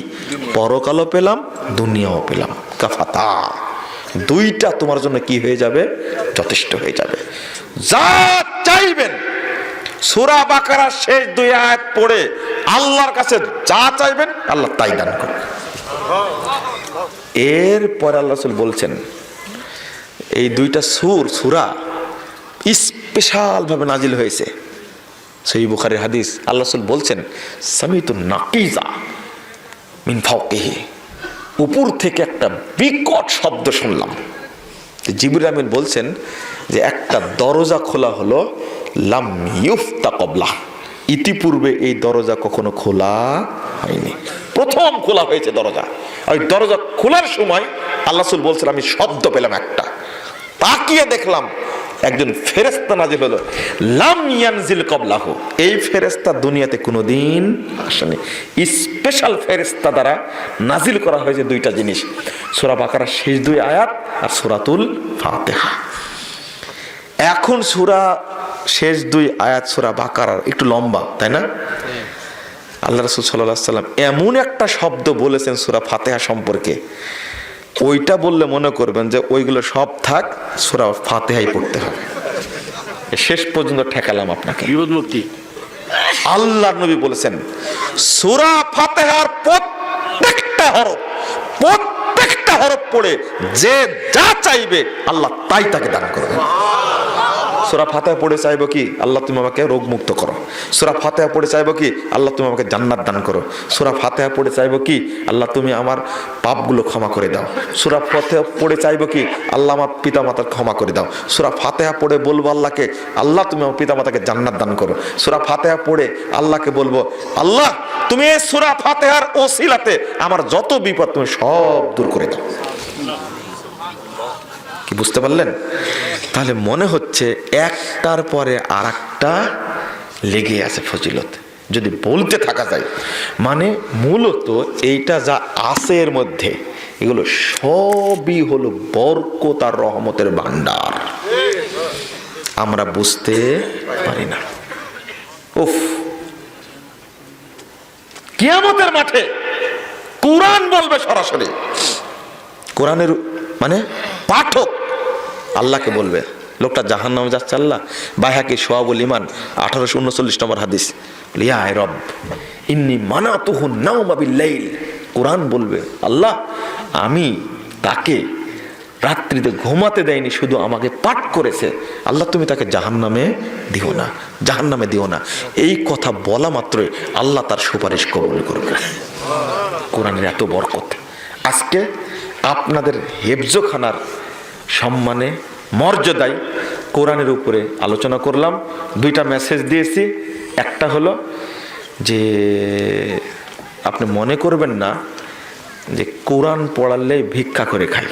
পরকালও পেলাম, দুনিয়াও পেলাম। কাফাতা, 2টা তোমার জন্য কি হয়ে যাবে? যথেষ্ট হয়ে যাবে। যা চাইবেন সূরা বাকারার শেষ 2 আয়াত পড়ে আল্লাহর কাছে যা চাইবেন আল্লাহ তাই দান করবেন। এরপর আল্লাহ রাসূল বলছেন এই 2টা সূরা স্পেশাল ভাবে নাজিল হয়েছে। সহিহ বুখারীর হাদিস, আল্লাহ রাসূল বলছেন সামিতু নাকিজা মিন ফাওকিহি, উপর থেকে একটা বিকট শব্দ শুনলাম। জিবরিল আমিন বলছেন যে একটা দরজা খোলা হলো, লাম ইউফতা ক্বাবলা, ইতিপূর্বে এই দরজা কখনো খোলা হয়নি, প্রথম খোলা হয়েছে দরজা। ওই দরজা খোলার সময় আল্লাহ রাসূল বলছেন আমি শব্দ পেলাম একটা, তাকিয়ে দেখলাম একজন ফেরেশতা নাজিল হলো, লাম ইয়ানজিল ক্বাবলাহু, এই ফেরেশতা দুনিয়াতে কোনোদিন আসেনি। স্পেশাল ফেরেশতা দ্বারা নাজিল করা হয়েছে 2টা জিনিস, সূরা বাকারার শেষ 2 আয়াত আর সূরাতুল ফাতিহা। এখন সূরা শেষ 2 আয়াত সূরা বাকারার একটু লম্বা, তাই না? আল্লাহ রাসূল সাল্লাল্লাহু আলাইহি ওয়াসাল্লাম এমন একটা শব্দ বলেছেন সূরা ফাতিহা সম্পর্কে, ওইটা বললে মনে করবেন যে ওইগুলো সব থাক, সূরা ফাতিহাই পড়তে হবে। শেষ পর্যন্ত ঠেকালাম আপনাকে। বিপদ মুক্তি। আল্লাহর নবী বলেছেন সূরা ফাতিহার প্রত্যেকটা হরফ পড়ে যে যা চাইবে আল্লাহ তাই তাকে দান করবেন। সূরা ফাতিহা পড়ে চাইবো কি, আল্লাহ তুমি আমাকে রোগ মুক্ত করো। সূরা ফাতিহা পড়ে চাইবো কি, আল্লাহ তুমি আমাকে জান্নাত দান করো। সূরা ফাতিহা পড়ে চাইবো কি, আল্লাহ তুমি আমার পাপগুলো ক্ষমা করে দাও। সূরা ফাতিহা পড়ে চাইবো কি, আল্লাহ আমার পিতা মাতার ক্ষমা করে দাও। সূরা ফাতিহা পড়ে বলবো আল্লাহকে, আল্লাহ তুমি আমার পিতা মাতাকে জান্নাত দান করো। সূরা ফাতিহা পড়ে আল্লাহকে বলবো, আল্লাহ তুমি এই সূরা ফাতিহার ওসিলাতে আমার যত বিপদ তুমি সব দূর করে দাও। কি বুঝতে পারলেন? তাহলে মনে হচ্ছে একটার পরে আর একটা লেগে আছে ফজিলত, যদি বলতে থাকা যায়। মানে মূলত এইটা যা আছে এর মধ্যে, এগুলো সবই হলো বরকত আর রহমতের ভান্ডার, আমরা বুঝতে পারি না। উফ, কিয়ামতের মাঠে কোরআন বলবে সরাসরি, কোরআনের মানে পাঠক আল্লাহকে বলবে, লোকটা জাহান্নামে যাচ্ছে, আল্লাহ বাইহাকি সোয়াবুল ইমান 1839 নম্বর হাদিস, ইয়া রব ইন্নী মানাতুহু নাওমা বিল-লাইল। কোরআন বলবে, আল্লাহ আমি তাকে রাত্রিতে ঘুমাতে দেয়নি, শুধু আমাকে পাঠ করেছে, আল্লাহ তুমি তাকে জাহান্নামে দিও না, জাহান্নামে দিও না। এই কথা বলা মাত্রই আল্লাহ তার সুপারিশ কবুল করবে। কোরআনের এত বরকত। আজকে আপনাদের হেফজখানার সম্মানে মর্যাদায় কোরআনের উপরে আলোচনা করলাম। দুইটা মেসেজ দিয়েছি। একটা হলো যে আপনি মনে করবেন না যে কোরআন পড়ালে ভিক্ষা করে খাই।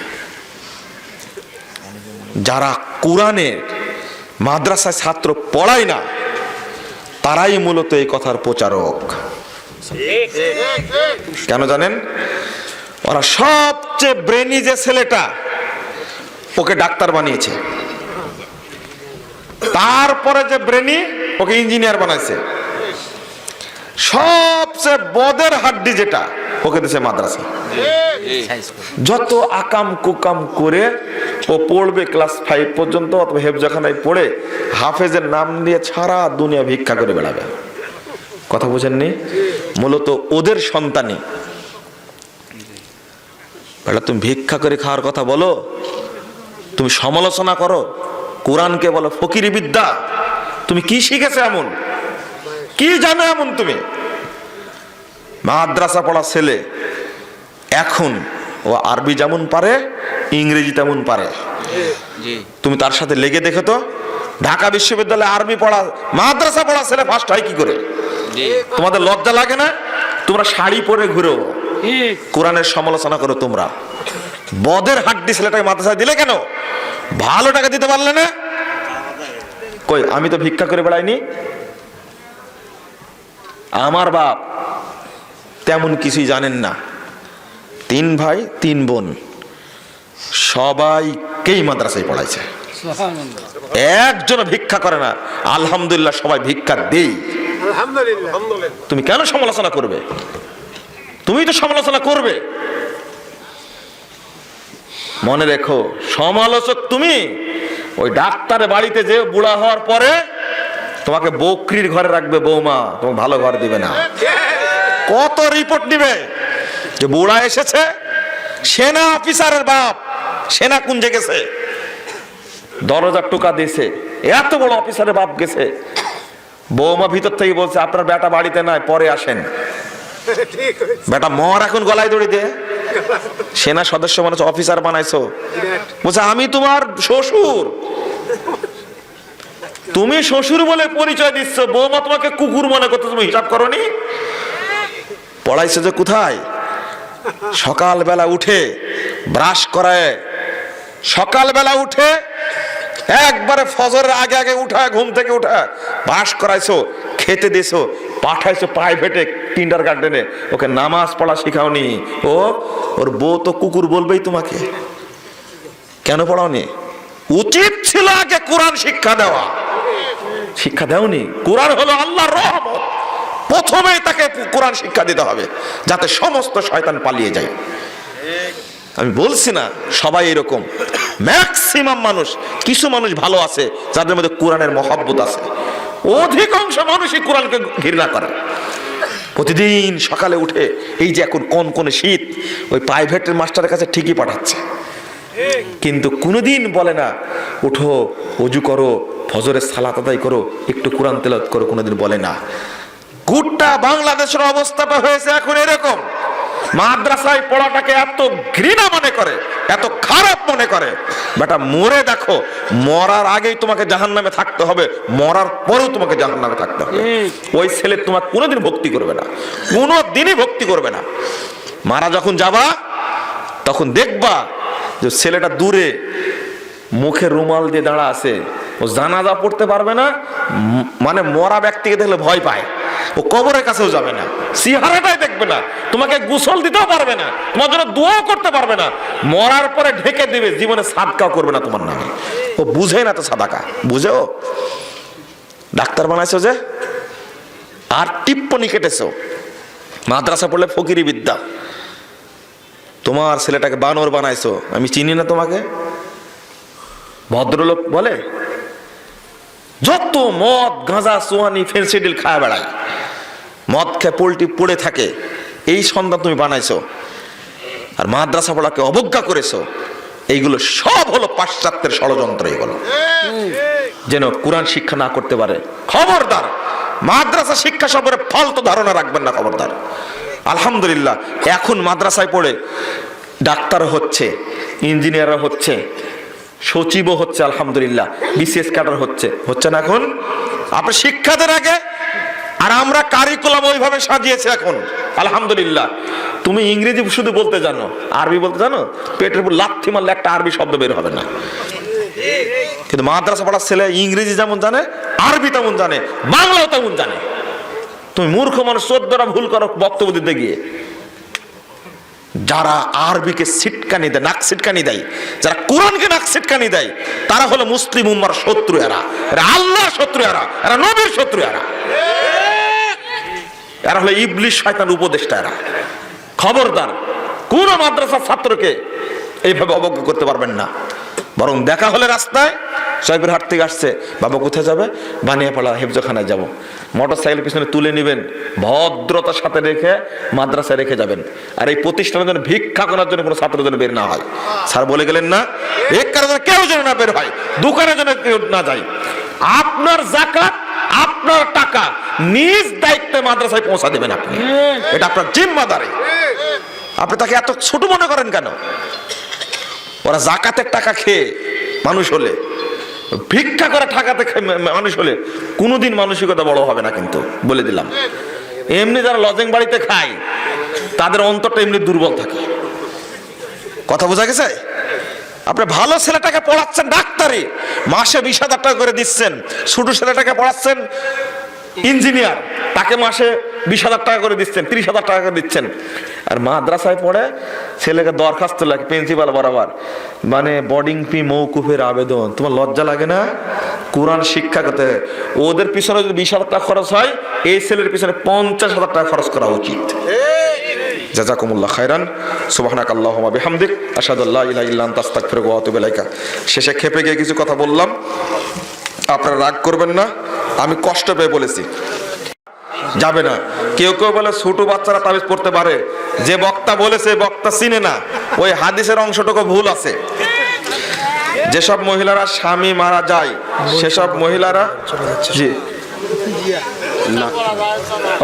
যারা কোরআনের মাদ্রাসায় ছাত্র পড়ায় না, তারাই মূলত এই কথার প্রচারক। কেন জানেন? ওরা সবচেয়ে ব্রেনি যে ছেলেটা, ওকে ডাক্তার বানিয়েছে, তারপরে যে ব্রেনি ওকে ইঞ্জিনিয়ার বানাইছে, সবচেয়ে বদের হাড্ডি যেটা ওকে দিয়েছে মাদ্রাসা। যত আকাম কুকাম করে ও পড়বে ক্লাস 5 পর্যন্ত, অথবা হেফজখানায় পড়ে হাফেজের নাম দিয়ে সারা দুনিয়া ভিক্ষা করে বেড়াবে। কথা বুঝেননি? মূলত ওদের সন্তানই। বেটা তুমি ভিক্ষা করে খাওয়ার কথা বলো, তুমি সমালোচনা করো, কোরআনকে বলো ফকিরি বিদ্যা। তুমি কি শিখেছো এমন, কি জানো এমন? তুমি মাদ্রাসা পড়া ছেলে, এখন ও আরবি যেমন পারে ইংরেজি তেমন পারে। তুমি তার সাথে লেগে দেখো তো, ঢাকা বিশ্ববিদ্যালয়ে আরবি পড়া মাদ্রাসা পড়া ছেলে ফার্স্ট হয় কি করে? তোমাদের লজ্জা লাগে না? তোমরা শাড়ি পরে ঘুরো, কোরআনের সমালোচনা করো। তোমরা বদের হাড্ডি ছেলেটাকে মাদ্রাসায় দিলে কেন? ভালো টাকা দিতে পারলে না? কই, আমি তো ভিক্ষা করে বেড়াইনি। আমার বাপ তেমন কিছুই জানেন না। 3 ভাই 3 বোন, সবাইকেই মাদ্রাসায় পড়াইছে, একজন ভিক্ষা করে না। আলহামদুলিল্লাহ, সবাই ভিক্ষা দেই। তুমি কেন সমালোচনা করবে? তুমি তো সমালোচনা করবে। মনে রেখো, সমালোচক তুমি। ওই ডাক্তারের বাড়িতে যে বুড়া হওয়ার পরে তোমাকে বকরির ঘরে রাখবে বৌমা, তোমাকে ভালো ঘর দিবে না। কত রিপোর্ট নিবে যে বুড়া এসেছে, সেনা অফিসারের বাপ সেনা কুঞ্জে গেছে, দরজা টোকা দিয়েছে, এত বড় অফিসারের বাপ গেছে, বৌমা ভিতর থেকে বলছে আপনার বেটা বাড়িতে নাই, পরে আসেন। বেটা মর এখন গলায় দড়ি দে। সেনা সদস্য মানুষ অফিসার বানাইছো, বলছে আমি তোমার শ্বশুর। তুমি শ্বশুর বলে পরিচয় দিচ্ছ, বৌমা তোমাকে কুকুর মনে করতে, তুমি হিসাব করনি? পড়াইছো যে কোথায়? সকালবেলা উঠে ব্রাশ করায়, সকালবেলা উঠে একবারে ফজরের আগে আগে উঠা, ঘুম থেকে উঠা ব্রাশ করাইছো, খেতে দিছো, পাঠাইছো প্রাইভেটে কিন্ডারগার্টেনে, ওকে নামাজ পড়া শিখাওনি। ওর বউ তো কুকুর বলবেই তোমাকে। কেন পড়াওনি? উচিত ছিল আগে কোরআন শিক্ষা দেওয়া। শিক্ষা দেওনি। কোরআন হলো আল্লাহর রহমত, প্রথমেই তাকে কোরআন শিক্ষা দিতে হবে, যাতে সমস্ত শয়তান পালিয়ে যায়। আমি বলছি না সবাই এরকম, ম্যাক্সিমাম মানুষ, কিছু মানুষ ভালো আছে যাদের মধ্যে কোরআনের মহব্বত আছে, অধিকাংশ মানুষই কোরআনকে ঘৃণা করে। প্রতিদিন সকালে উঠে, এই যে এখন কনকনে শীত, ওই প্রাইভেটের মাস্টারের কাছে ঠিকই পাঠাচ্ছে, কিন্তু কোনোদিন বলে না উঠো ওযু করো, ফজরের সালাত আদায় করো, একটু কোরআন তেলাওয়াত করো, কোনোদিন বলে না। গোটা বাংলাদেশের অবস্থাটা হয়েছে এখন এরকম, মাদ্রাসায় পড়াটাকে এত ঘৃণা মনে করে, এত খারাপ মনে করে। বেটা মরে দেখো, মরার আগেই তোমাকে জাহান্নামে থাকতে হবে, মরার পরেও তোমাকে জাহান্নামে থাকতে হবে। ওই ছেলে তোমার কোনোদিন ভক্তি করবে না, কোনোদিনই ভক্তি করবে না। মারা যখন যাবা তখন দেখবা যে ছেলেটা দূরে মুখে রুমাল দিয়ে দাঁড়া আছে, ও জানাজা পড়তে পারবে না, মানে মরা ব্যক্তিকে দেখলে ভয় পায়, ও কবরের কাছেও যাবে না, চেহারাটাই দেখবে না, তোমাকে গোসল দিতেও পারবে না, তোমার জন্য দোয়াও করতে পারবে না, মরার পরে ঢেকে দেবে, জীবনে সাদকাও করবে না তোমার নামে। ও বুঝে না তো সাদাকা, বুঝেও ডাক্তার বানাইছো যে, আর টিপ্পনি কেটেছো, মাদ্রাসা পড়লে ফকিরি বিদ্যা, তোমার ছেলেটাকে বানর বানাইছো, আমি চিনি না তোমাকে। ভদ্রলোক বলে যত মদ গাঁজা সোয়ানি ফেন্সিডিল খায় বেড়ায়, মদ খেয়ে পোল্ট্রি পড়ে থাকে, এই সন্তান তুমি বানাইছো, আর মাদ্রাসা পড়াকে অবজ্ঞা করেছো। এইগুলো সব হলো পাশ্চাত্যের ষড়যন্ত্র, এগুলো যেন কোরআন শিক্ষা না করতে পারে। খবরদার মাদ্রাসা শিক্ষা সম্পর্কে ফালতু ধারণা রাখবেন না, খবরদার। আলহামদুলিল্লাহ এখন মাদ্রাসায় পড়ে ডাক্তার হচ্ছে, ইঞ্জিনিয়ার হচ্ছে, সচিবও হচ্ছে, আলহামদুলিল্লাহ বিসিএস ক্যাডার হচ্ছে, হচ্ছে না এখন? আপনি শিক্ষা দেন আগে, আর আমরা কারিকুলাম ওইভাবে সাজিয়েছি এখন, আলহামদুলিল্লাহ। তুমি ইংরেজি শুধু বলতে জানো, আরবি বলতে জানো, পেটের উপর লাথি মারলে একটা আরবি শব্দ বের হবে না। কিন্তু মাদ্রাসা পড়ার ছেলে ইংরেজি যেমন জানে, আরবি তেমন জানে, বাংলাও তেমন জানে। তুমি মূর্খ মানুষ 14টা ভুল করো বক্তব্য দিতে গিয়ে। যারা আরবিকে সিটকানি দেয়, নাক সিটকানি দেয়, যারা কোরআনকে নাক সিটকানি দেয়, তারা হলো মুসলিম উম্মার শত্রু। এরা আল্লাহর শত্রু, এরা নবীর শত্রু, এরা হলো ইবলিশ শয়তানের উপদেষ্টা। এরা খবরদার কোন মাদ্রাসার ছাত্রকে এইভাবে অবজ্ঞা করতে পারবেন না। বরং দেখা হলে রাস্তায়, সাহেবের হাট থেকে আসছে, বাবা কোথায় যাবে? বানিয়াপাড়া হেফজখানায় যাব। মোটর সাইকেলের পিছনে তুলে নেবেন, ভদ্রতার সাথে রেখে মাদ্রাসায় রেখে যাবেন। আর এই প্রতিষ্ঠানের জন্য ভিক্ষা করার জন্য কোনো ছাত্র যেন বের না হয়। স্যার বলে গেলেন না, ভিক্ষার জন্য কেউ যেন না বের হয়, দোকানের জন্য কেউ না যায়। আপনার যাকাত, আপনার টাকা নিজ দায়িত্বে মাদ্রাসায় পৌঁছা দেবেন আপনি, এটা আপনার জিম্মাদারি। আপনি তাকে এত ছোট মনে করেন কেন? ওরা যাকাতের টাকা খেয়ে মানুষ হলে, ভিক্ষা করে টাকাতে মানুষ হলে কোনোদিন মানসিকতা বড় হবে না, কিন্তু বলে দিলাম। এমনি যারা লজিং বাড়িতে খায় তাদের অন্তরটা এমনি দুর্বল থাকে। কথা বোঝা গেছে? আপনি ভালো ছেলেটাকে পড়াচ্ছেন ডাক্তারি, মাসে 20,000 টাকা করে দিচ্ছেন। ছোট ছেলেটাকে পড়াচ্ছেন ইঞ্জিনিয়ার, তাকে মাসে 20,000 টাকা করে দিচ্ছেন, 30,000 টাকা করে দিচ্ছেন। আর মাদ্রাসায় পড়ে ছেলেকে দরখাস্ত লাগে প্রিন্সিপাল বরাবর, মানে বোর্ডিং ফি মৌকুফের আবেদন। তোমার লজ্জা লাগে না? কোরআন শিক্ষা করতে ওদের পিছনে যদি 20,000 টাকা খরচ হয়, এই ছেলের পিছনে 50,000 টাকা খরচ করা উচিত। জাযাকুমুল্লাহ খায়রান। সুবহানাকাল্লাহুম্মা বিহামদিক, আশহাদু আল্লা ইলাহা ইল্লা আনতা আস্তাগফিরুকা ওয়া আতুবু ইলাইকা। শেষে খেপে গিয়ে কিছু কথা বললাম, আপনারা রাগ করবেন না, আমি কষ্ট পেয়ে বলেছি। যাবে না। কেউ কেউ বলে ছোট বাচ্চারা তাবিজ পড়তে পারে, যে বক্তা বলেছে বক্তা চিনে না, ওই হাদিসের অংশটুকু ভুল আছে। যেসব মহিলারা স্বামী মারা যায় সেসব মহিলারা, জি না,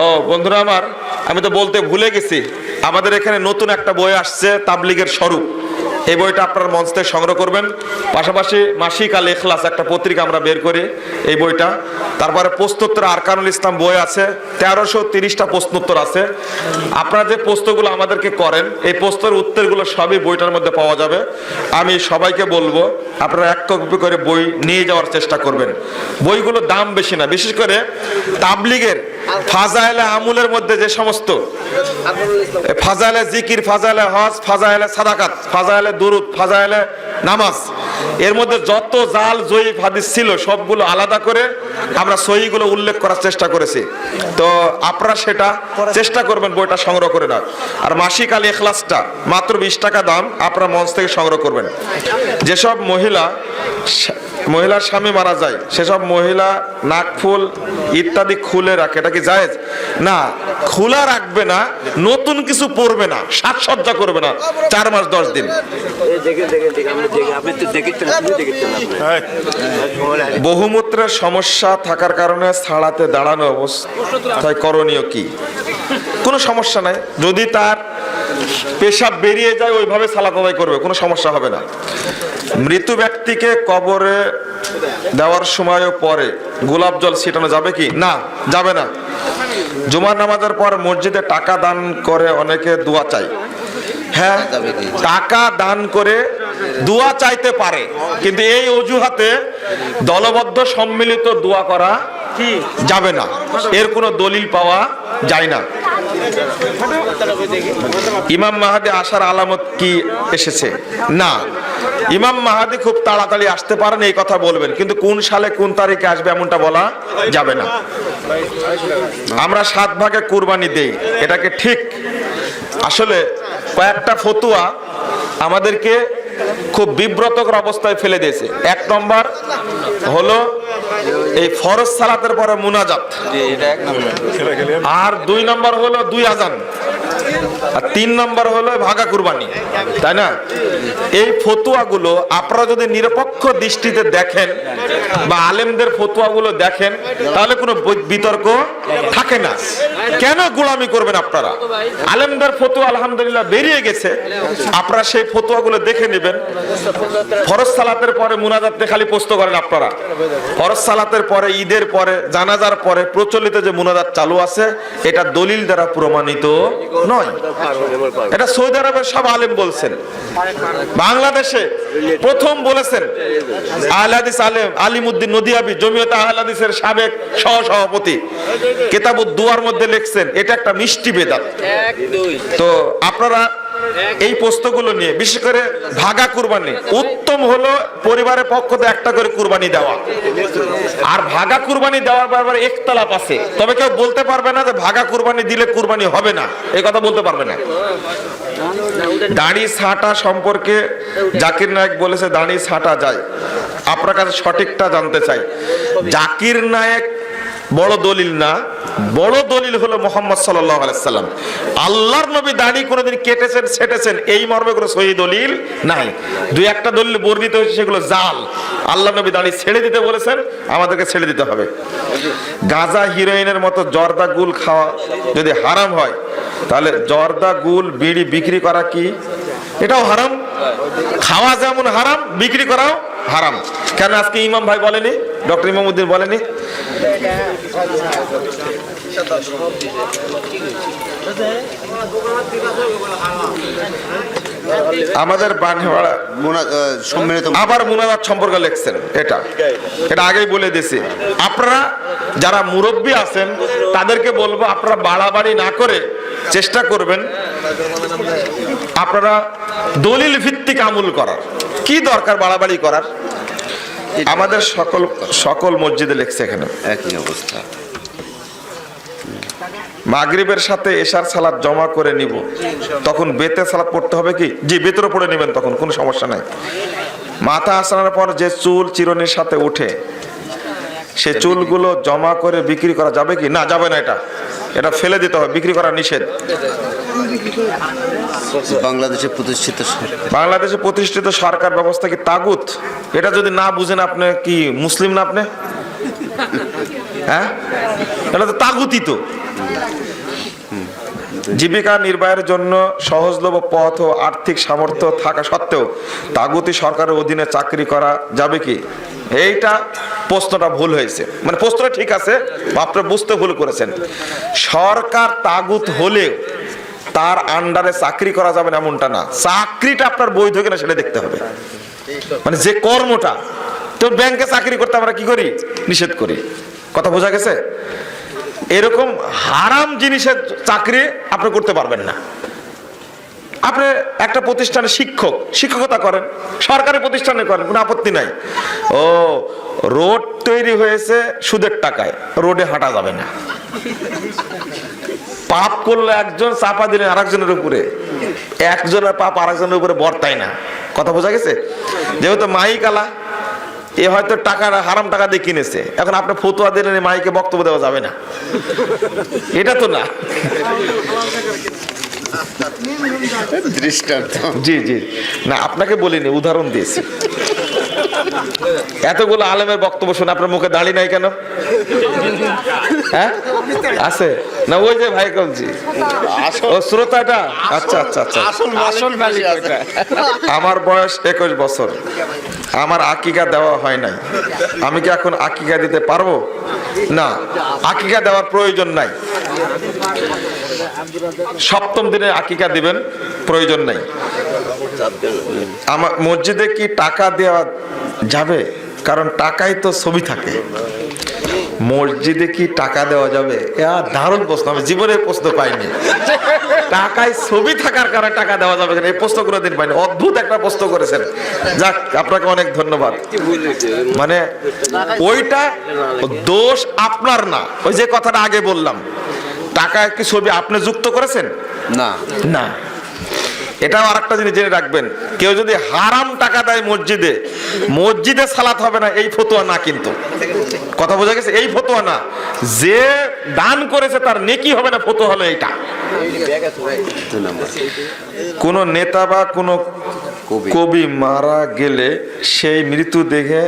ও বন্ধুরা আমার, আমি তো বলতে ভুলে গেছি, আমাদের এখানে নতুন একটা বই আসছে, তাবলীগের স্বরূপ। এই বইটা আপনারা মঞ্চ থেকে সংগ্রহ করবেন। পাশাপাশি মাসিক আল ইখলাস একটা পত্রিকা আমরা বের করি, এই বইটা। তারপরে প্রশ্নোত্তর আরকানুল ইসলাম বই আছে, 1330টা প্রশ্নোত্তর আছে। আপনারা যে প্রশ্নগুলো আমাদেরকে করেন, এই প্রশ্নের উত্তরগুলো সবই বইটার মধ্যে পাওয়া যাবে। আমি সবাইকে বলবো আপনারা এক কপি করে বই নিয়ে যাওয়ার চেষ্টা করবেন। বইগুলোর দাম বেশি না, বিশেষ করে তাবলীগের ফাজায়েলে আমুলের মধ্যে যে সমস্ত ফাজায়েলে জিকির, ফাজায়েলে হজ, ফাজায়েলে সাদাকাত, ফাজায়েলে দুরুদ, ফাজায়েলে নামাজ, এর মধ্যে যত জাল জয়ীফ হাদিস ছিল সবগুলো আলাদা করে আমরা সহিগুলো উল্লেখ করার চেষ্টা করেছি। তো আপনারা সেটা চেষ্টা করবেন বইটা সংগ্রহ করে না। আর মাসিক আল ইখলাসটা মাত্র 20 টাকা দাম, আপনারা মঞ্চ থেকে সংগ্রহ করবেন। যেসব মহিলার স্বামী মারা যায় সেসব মহিলা নাকফুল ইত্যাদি খুলে রাখে, এটা কি জায়েজ? না, খোলা রাখবে না, নতুন কিছু পরবে না, সাজসজ্জা করবে না 4 মাস 10 দিন। বহুমূত্রের সমস্যা থাকার কারণে ছাড়াতে দাঁড়ানো অবস্থায় করণীয় কি? কোনো সমস্যা নাই, যদি তার পেশাব বেরিয়ে যায় ওইভাবে সালাত আদায় করবে, কোনো সমস্যা হবে না। মৃত ব্যক্তিকে কবরে দেওয়ার সময়ও পরে গোলাপ জল ছিটানো যাবে কি? না, যাবে না। জুমার নামাজের পর মসজিদে টাকা দান করে অনেকে দোয়া চায়। হ্যাঁ, টাকা দান করে দোয়া চাইতে পারে, কিন্তু এই অজুহাতে দলবদ্ধ সম্মিলিত দোয়া করা যাবে না, এর কোনো দলিল পাওয়া যায় না। ইমাম মাহাদি আসার আলামত কি এসেছে? না, ইমাম মাহাদি খুব তাড়াতাড়ি আসতে পারেন এই কথা বলবেন, কিন্তু কোন সালে কোন তারিখে আসবে এমনটা বলা যাবে না। আমরা 7 ভাগে কুরবানি দেই, এটাকে ঠিক? আসলে কয়েকটা ফতুয়া আমাদেরকে খুব বিব্রতকর অবস্থায় ফেলে দিয়েছে। 1 নম্বর হলো এই ফরজ সালাতের পরে মুনাজাত, আর 2 নম্বর হলো 2 আজান, আর 3 নম্বর হলো ভাগা কুরবানি, তাই না? এই ফতুয়াগুলো আপনারা যদি নিরপেক্ষ দৃষ্টিতে দেখেন বা আলেমদের ফতুয়াগুলো দেখেন তাহলে কোনো বিতর্ক থাকে না। কেন গোলামি করবেন আপনারা? আলেমদের ফতুয়া আলহামদুলিল্লাহ বেরিয়ে গেছে, আপনারা সেই ফতুয়াগুলো দেখে নেবেন। ফরজ সালাতের পরে মুনাজাতে খালি প্রশ্ন করেন আপনারা। ফরজ সালাতের পরে, ঈদের পরে, জানাজার পরে প্রচলিত যে মুনাজাত চালু আছে এটা দলিল দ্বারা প্রমাণিত নয়। এটা সৌদি আরবের সব আলেম বলছেন। বাংলাদেশে প্রথম বলেছেন আহলে হাদিস আলেম আলিমউদ্দিন নদিয়াবি, জমিয়তে আহলে হাদিসের সাবেক সহ-সভাপতি, কিতাবুদ দুয়ার মধ্যে লিখছেন এটা একটা মিষ্টি বেদাত। তো আপনারা এই প্রশ্নগুলো নিয়ে, বিশেষ করে ভাগা কুরবানি, উত্তম হলো পরিবারের পক্ষ থেকে একটা করে কুরবানি দেওয়া। আর ভাগা কুরবানি দেওয়ার ব্যাপারে ইখতিলাফ আছে, তবে কেউ বলতে পারবে না যে ভাগা কুরবানি দিলে কুরবানি হবে না, এই কথা বলতে পারবে না। দাড়ি ছাঁটা সম্পর্কে জাকির নায়েক বলেছে দাড়ি ছাঁটা যায়, আপনার কাছে সঠিকটা জানতে চাই। জাকির নায়েক বড় দলিল না, বড় দলিল হলো মুহাম্মদ সাল্লাল্লাহু আলাইহি সাল্লাম। আল্লাহর নবী দাড়ি কোনোদিন কেটেছেন ছেটেছেন এই মর্মে কোনো সহি দলিল নাই। 2-1টা দলিল বর্ণিত হয়েছে, সেগুলো জাল। আল্লাহর নবী দাড়ি ছেড়ে দিতে বলেছেন, আমাদেরকে ছেড়ে দিতে হবে। গাঁজা, হিরোইনের মতো জর্দা, গুল খাওয়া যদি হারাম হয় তাহলে জর্দা, গুল, বিড়ি বিক্রি করা কি এটাও হারাম? খাওয়া যেমন হারাম, বিক্রি করাও হারাম। কেন আজকে ইমাম ভাই বলেনি, ডক্টর ইমামউদ্দিন বলেনি? আমাদের আবার মুনাজাত সম্পর্কে লিখছেন, এটা আগেই বলে দিয়েছি। আপনারা যারা মুরব্বী আছেন তাদেরকে বলবো আপনারা বাড়াবাড়ি না করে চেষ্টা করবেন আপনারা দলিল ভিত্তিক আমল করার। কি দরকার বাড়াবাড়ি করার? আমাদের সকল মসজিদে লিখছে এখানে একই অবস্থা। মাগরিবের সাথে এশার সালাত জমা করে নিব, তখন বেতে সালাত পড়তে হবে কি? জি, বেতেরও পড়ে নেবেন, তখন কোনো সমস্যা নাই। মাথা আসানোর পর যে চুল চিরুনির সাথে উঠে সে চুলগুলো জমা করে বিক্রি করা যাবে কি? না, যাবে না। এটা ফেলে দিতে হবে, বিক্রি করা নিষেধ। বাংলাদেশে প্রতিষ্ঠিত সরকার ব্যবস্থা কি তাগুত? এটা যদি না বুঝেন আপনি কি মুসলিম না? আপনি হ্যাঁ, এটা তো তাগুতই তো। জীবিকা নির্বাহের জন্য সহজলভ্য পথ ও আর্থিক সামর্থ্য থাকা সত্ত্বেও তাগুতি সরকারের অধীনে চাকরি করা যাবে কি? এইটা প্রশ্নটা ভুল হয়েছে, মানে প্রশ্নটা ঠিক আছে, আপনি বুঝতে ভুল করেছেন। সরকার তাগুত হলেও তার আন্ডারে চাকরি করা যাবে না এমনটা না। চাকরিটা আপনার বৈধ কিনা সেটা দেখতে হবে, মানে যে কর্মটা। তো ব্যাংকে চাকরি করতে আমরা কি করি? নিষেধ করি। কথা বোঝা গেছে? এরকম হারাম জিনিসের চাকরি আপনি করতে পারবেন না। আপনি একটা প্রতিষ্ঠানে শিক্ষকতা করেন, সরকারি প্রতিষ্ঠানে করেন, কোনো আপত্তি নাই। ও রোড তৈরি হয়েছে সুদের টাকায়, রোডে হাঁটা যাবে না। পাপ করলে একজন চাপা দিলে আরেকজনের উপরে, একজনের পাপ আরেকজনের উপরে বর্তায় না। কথা বোঝা গেছে? যেহেতু মাইক আলা, এ হয়তো টাকা হারাম টাকা দিয়ে কিনেছে, এখন আপনি ফতুয়া দিলেন মাইকে বক্তব্য দেওয়া যাবে না, এটা তো না। দৃষ্টান্ত। জি জি, না আপনাকে বলিনি, উদাহরণ দিয়েছি। এতগুলো আলেমের বক্তব্য শুনে আপনার মুখে দাড়ি নাই কেন? হ্যাঁ আছে না? ওই যে ভাই বলছি ও শ্রোতাটা। আচ্ছা আচ্ছা আচ্ছা, আসল মালিক আছে। আমার বয়স 21 বছর, আমার আকিকা দেওয়া হয় নাই, আমি কি এখন আকিকা দিতে পারবো? না, আকিকা দেওয়ার প্রয়োজন নাই। সপ্তম দিনে আকিকা দিবেন, প্রয়োজন নাই। আমার মসজিদে কি টাকা দেওয়া যাবে? কারণ টাকায় তো ছবি থাকে। মসজিদে কি টাকা দেওয়া যাবে? দারুণ প্রশ্ন, আমি জীবনে প্রশ্ন পাইনি। টাকায় ছবি থাকার কারণে টাকা দেওয়া যাবে কিনা, এই প্রশ্ন কোনোদিন পাইনি। অদ্ভুত একটা প্রশ্ন করেছেন, যাক আপনাকে অনেক ধন্যবাদ। মানে ওইটা দোষ আপনার না। ওই যে কথাটা আগে বললাম, টাকায় কি ছবি আপনি যুক্ত করেছেন? না না। এটাও আরেকটা জিনিস জেনে রাখবেন, কেউ যদি হারাম টাকা দেয় মসজিদে, মসজিদে সালাত হবে না, এই ফতোয়া না কিন্তু। কথা বোঝা গেছে? এই ফতোয়া না, যে দান করেছে তার নেকি হবে না, ফতোয়া হলো এইটা। কোন নেতা বা কোন কবি মারা গেলে সেই মৃত্যু দেখে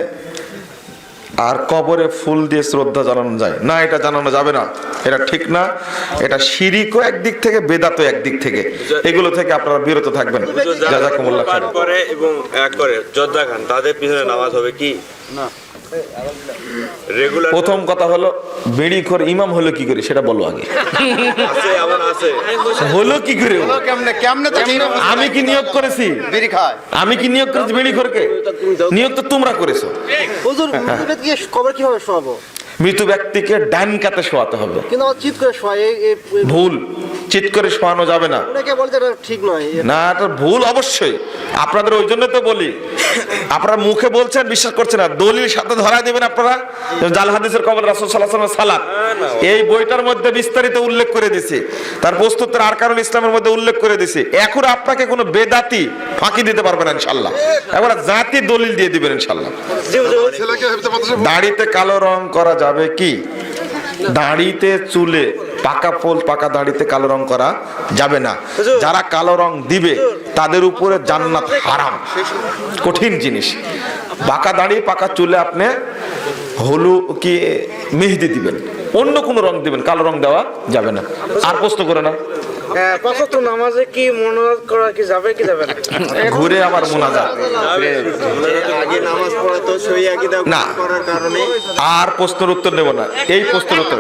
আর কবরে ফুল দিয়ে শ্রদ্ধা জানানো যায় না? এটা জানানো যাবে না, এটা ঠিক না। এটা শিরিকও একদিক থেকে, বেদাতও একদিক থেকে। এগুলো থেকে আপনারা বিরত থাকবেন। জাযাকুমুল্লাহ খাইর। করে এবং এক করে যোদ্ধা খান, তাদের পিছনে নামাজ হবে কি না? রেগুলার প্রথম কথা হলো, বিড়ি করে ইমাম হলো কি করে সেটা বলো আগে। আছে, আমার আছে। হলো কি করে? কেমনে কেমনে তো আমি কি নিয়োগ করেছি? বিড়ি খায়। আমি কি নিয়োগ করেছি বিড়ি খোরকে? নিয়োগ তো তোমরা করেছো। হুজুর মৃতব্যক্তিকে কবর কিভাবে শোয়াবো? মৃত ব্যক্তিকে ডান কাতে শোয়াতে হবে। কিন্তু আমার চিৎ করে শোয়ায়, ভুল, চিৎ করে শোয়ানো যাবে না। অনেকে বলছে এটা ঠিক নয়। না, এটা ভুল অবশ্যই। আপনাদের ওই জন্য তো বলি, আপনারা মুখে বলছেন, বিশ্বাস করছেন না, দলিল সাথে ধরা দিবেন আপনারা। জাল হাদিসের কবর রাসূল সাল্লাল্লাহু আলাইহি ওয়াসাল্লাম সালাত, এই বইটার মধ্যে বিস্তারিত উল্লেখ করে দিছি। তার প্রস্তুতের আরকানুল ইসলামের মধ্যে উল্লেখ করে দিছি। এখন আপনাকে কোনো বেদাতি ফাঁকি দিতে পারবে না ইনশাআল্লাহ। এবার জাতি দলিল দিয়ে দিবেন ইনশাআল্লাহ। দাড়িতে কালো রং করা যাবে কি? দাড়িতে চুলে পাকা ফুল পাকা দাড়িতে কালো রং করা যাবে না। যারা কালো রং দিবে তাদের উপরে জান্নাত হারাম, কঠিন জিনিস। পাকা দাড়ি পাকা চুলে আপনি হলু কি মেহেদি দিবেন, অন্য কোনো রং দিবেন, কালো রং দেওয়া যাবে না। আর প্রশ্ন করে না, পাঁচ ওয়াক্ত নামাজে কি মুনাজাত করা কি যাবে কি যাবে না? ঘুরে আবার মুনাজাত আগে নামাজ পড়া তো সই আকীদা না। করার কারণে আর প্রশ্নের উত্তর নেব না, এই প্রশ্নের উত্তর